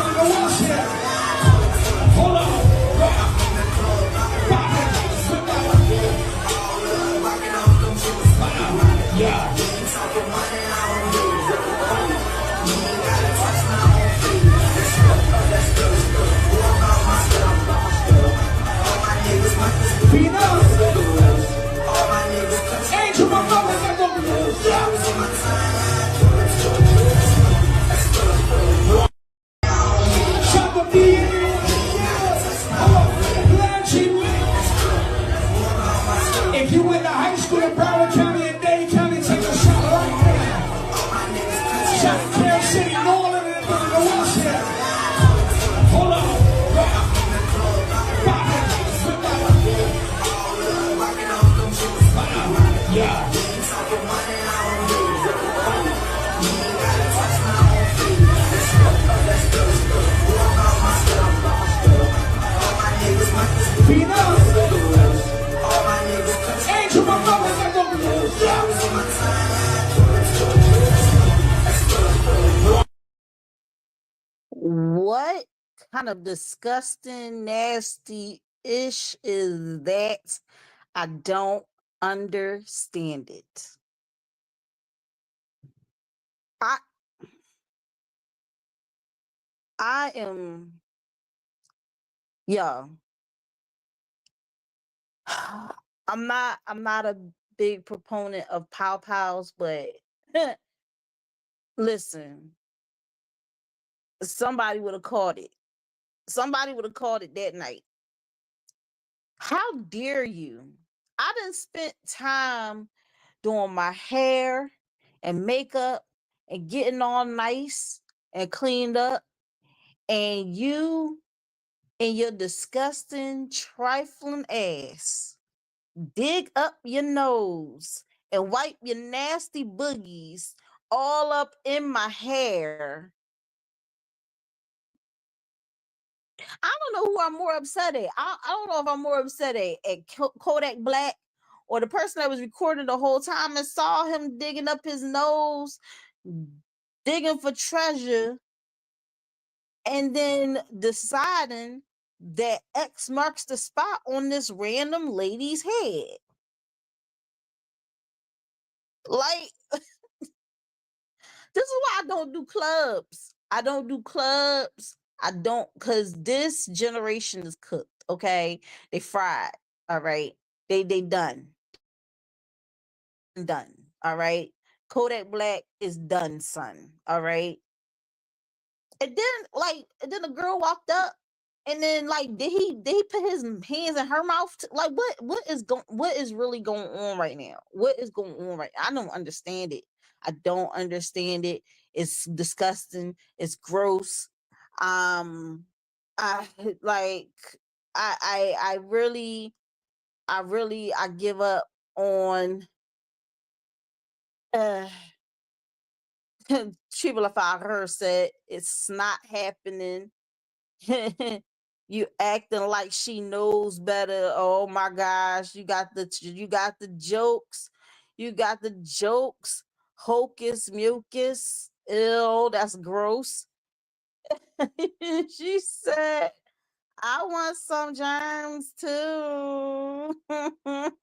S1: What kind of disgusting, nasty-ish is that? I don't understand it. I I am yeah. I'm not a big proponent of pow pows, but listen, somebody would have caught it. Somebody would have caught it that night. How dare you? I done spent time doing my hair and makeup and getting all nice and cleaned up, and you and your disgusting, trifling ass dig up your nose and wipe your nasty boogies all up in my hair. I don't know who I'm more upset at. I don't know if I'm more upset at Kodak Black or the person that was recording the whole time and saw him digging up his nose, digging for treasure, and then deciding that X marks the spot on this random lady's head. Like, this is why I don't do clubs. I don't do clubs. I don't, because this generation is cooked, okay? They fried, all right? They done. Done, all right? Kodak Black is done, son, all right? And then the girl walked up, and then like did he put his hands in her mouth like what is really going on right now? What is going on right I don't understand it. I don't understand it. It's disgusting. It's gross. um I like I really I give up on uh Triple her said it's not happening. You acting like she knows better. Oh my gosh, you got the jokes. You got the jokes. Hocus mucus. Ew, that's gross. She said, I want some germs too.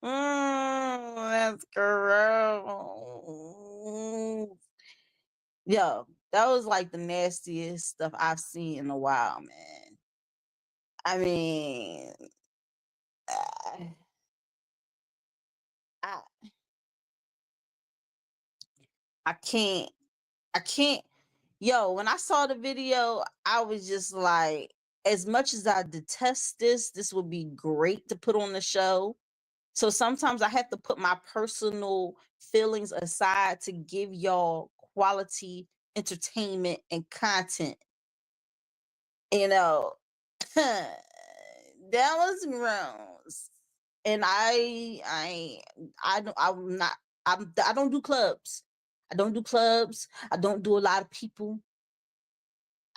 S1: That's gross. Yo, that was like the nastiest stuff I've seen in a while, man. I mean, uh, I I can't I can't. Yo, when I saw the video, I was just like, as much as I detest this would be great to put on the show. So sometimes I have to put my personal feelings aside to give y'all quality entertainment and content. You know, that was gross. And I'm not I don't do clubs. I don't do clubs. I don't do a lot of people.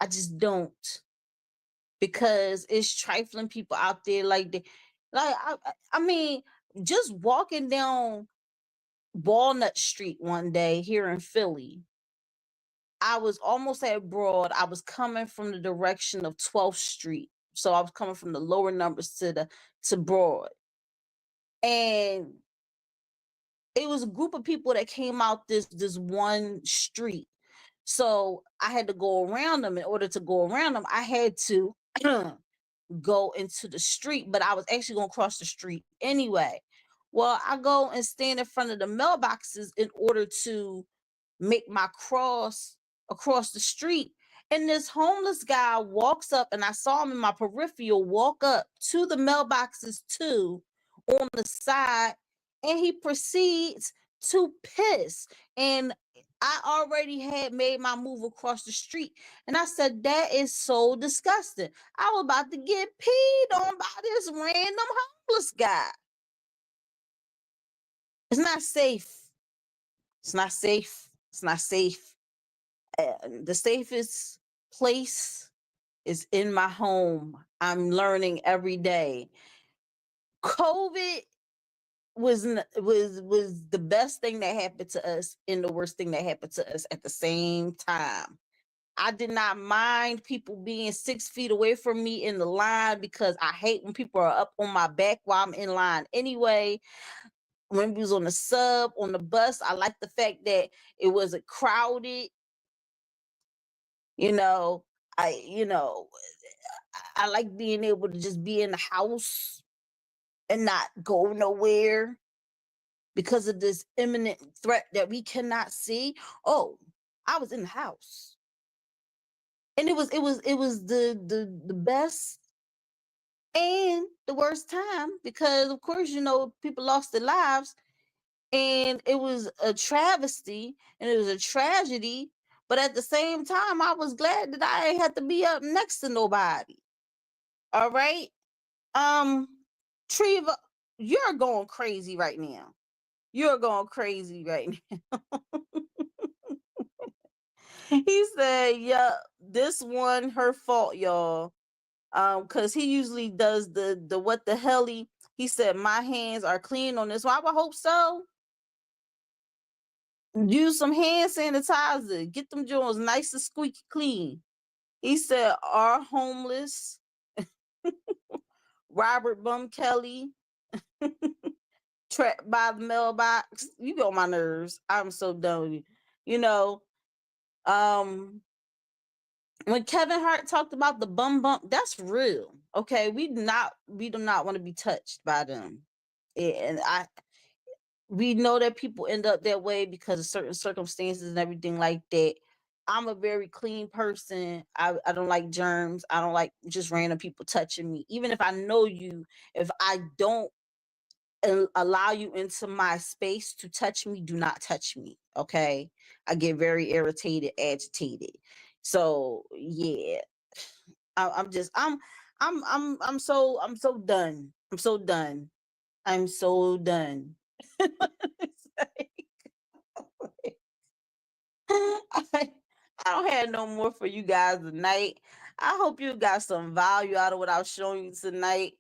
S1: I just don't, because it's trifling people out there like they like I mean, just walking down Walnut Street one day here in Philly, I was almost at Broad. I was coming from the direction of 12th Street. So I was coming from the lower numbers to Broad. And it was a group of people that came out this one street. So I had to go around them. In order to go around them, I had to go into the street, but I was actually going to cross the street anyway. Well, I go and stand in front of the mailboxes in order to make my cross across the street. And this homeless guy walks up, and I saw him in my peripheral walk up to the mailboxes too on the side, and he proceeds to piss. And I already had made my move across the street, and I said, that is so disgusting. I was about to get peed on by this random homeless guy. It's not safe. It's not safe. It's not safe. The safest place is in my home. I'm learning every day. COVID was the best thing that happened to us and the worst thing that happened to us at the same time. I did not mind people being 6 feet away from me in the line because I hate when people are up on my back while I'm in line anyway. When we was on the sub, on the bus, I like the fact that it wasn't crowded. You know, I like being able to just be in the house and not go nowhere because of this imminent threat that we cannot see. Oh, I was in the house. And it was the best and the worst time because of course, people lost their lives and it was a travesty and it was a tragedy. But at the same time, I was glad that I ain't had to be up next to nobody. All right. Treva, you're going crazy right now. You're going crazy right now. He said, yeah, this one her fault, y'all. Because he usually does the what the hell he said, my hands are clean on this one. I would hope so. Use some hand sanitizer. Get them joints nice and squeaky clean. He said, are homeless. Robert Bum Kelly. Trapped by the mailbox. You get on my nerves. I'm so done with you. When Kevin Hart talked about the bum bump, that's real. Okay, we do not want to be touched by them. And we know that people end up that way because of certain circumstances and everything like that. I'm a very clean person. I don't like germs. I don't like just random people touching me. Even if I know you, if I don't allow you into my space to touch me, do not touch me. Okay, I get very irritated, agitated. So yeah, I'm so done. I'm so done. I'm so done. I don't have no more for you guys tonight. I hope you got some value out of what I was showing you tonight.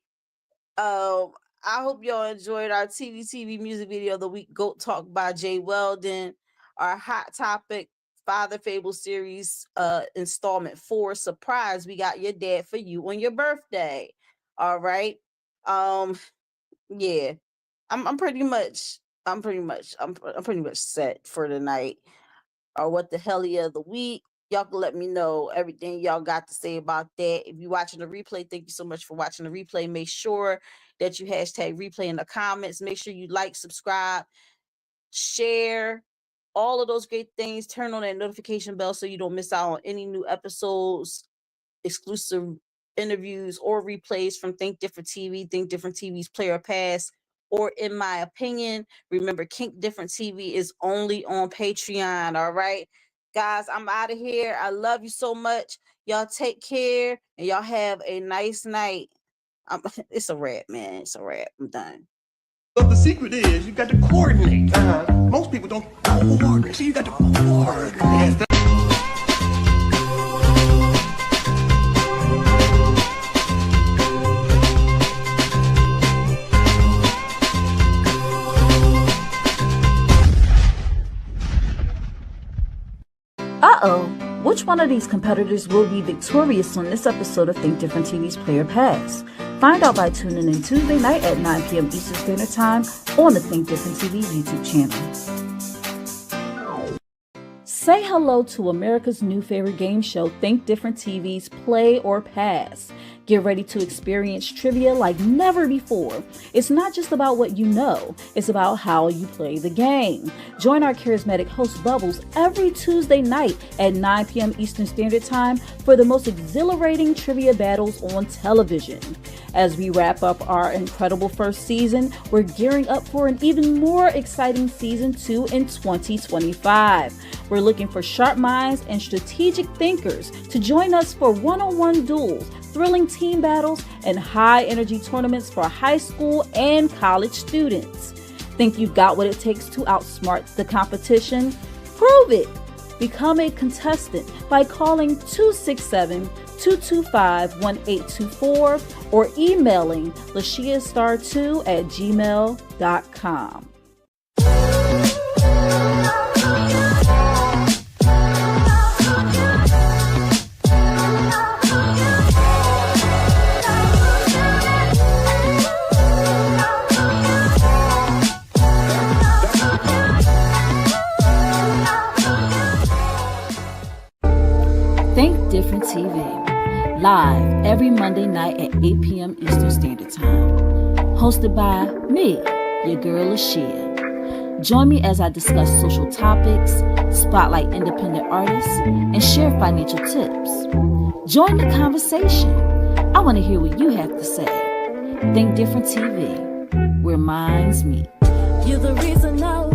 S1: I hope y'all enjoyed our TDTV music video of the week, G.O.A.Talk by J. Weldon. Our hot topic, Father Fable series, installment 4, surprise. We got your dad for you on your birthday. All right. Yeah. I'm pretty much set for tonight. Or what the hell of the week. Y'all can let me know everything y'all got to say about that. If you're watching the replay, thank you so much for watching the replay. Make sure that you hashtag replay in the comments. Make sure you like, subscribe, share, all of those great things. Turn on that notification bell so you don't miss out on any new episodes, exclusive interviews, or replays from Think Different TV, Think Different TV's Player Pass, or In My Opinion. Remember, Think Different TV is only on Patreon, all right? Guys, I'm out of here. I love you so much. Y'all take care, and y'all have a nice night. It's a wrap, man. It's a wrap. I'm done.
S2: But the secret is you got to coordinate. Most people don't coordinate. So you got to coordinate.
S12: Uh-oh, which one of these competitors will be victorious on this episode of Think Different TV's Player Pass? Find out by tuning in Tuesday night at 9 p.m. Eastern Standard Time on the Think Different TV YouTube channel. Say hello to America's new favorite game show, Think Different TV's Play or Pass. Get ready to experience trivia like never before. It's not just about what you know, it's about how you play the game. Join our charismatic host Bubbles every Tuesday night at 9 p.m. Eastern Standard Time for the most exhilarating trivia battles on television. As we wrap up our incredible first season, we're gearing up for an even more exciting season 2 in 2025. We're looking for sharp minds and strategic thinkers to join us for one-on-one duels, thrilling team battles, and high-energy tournaments for high school and college students. Think you've got what it takes to outsmart the competition? Prove it! Become a contestant by calling 267-225-1824 or emailing lashiastar2@gmail.com. live every Monday night at 8 p.m. Eastern Standard Time. Hosted by me, your girl Lashia. Join me as I discuss social topics, spotlight independent artists, and share financial tips. Join the conversation. I want to hear what you have to say. Think Different TV, where minds meet.
S3: You're the reason I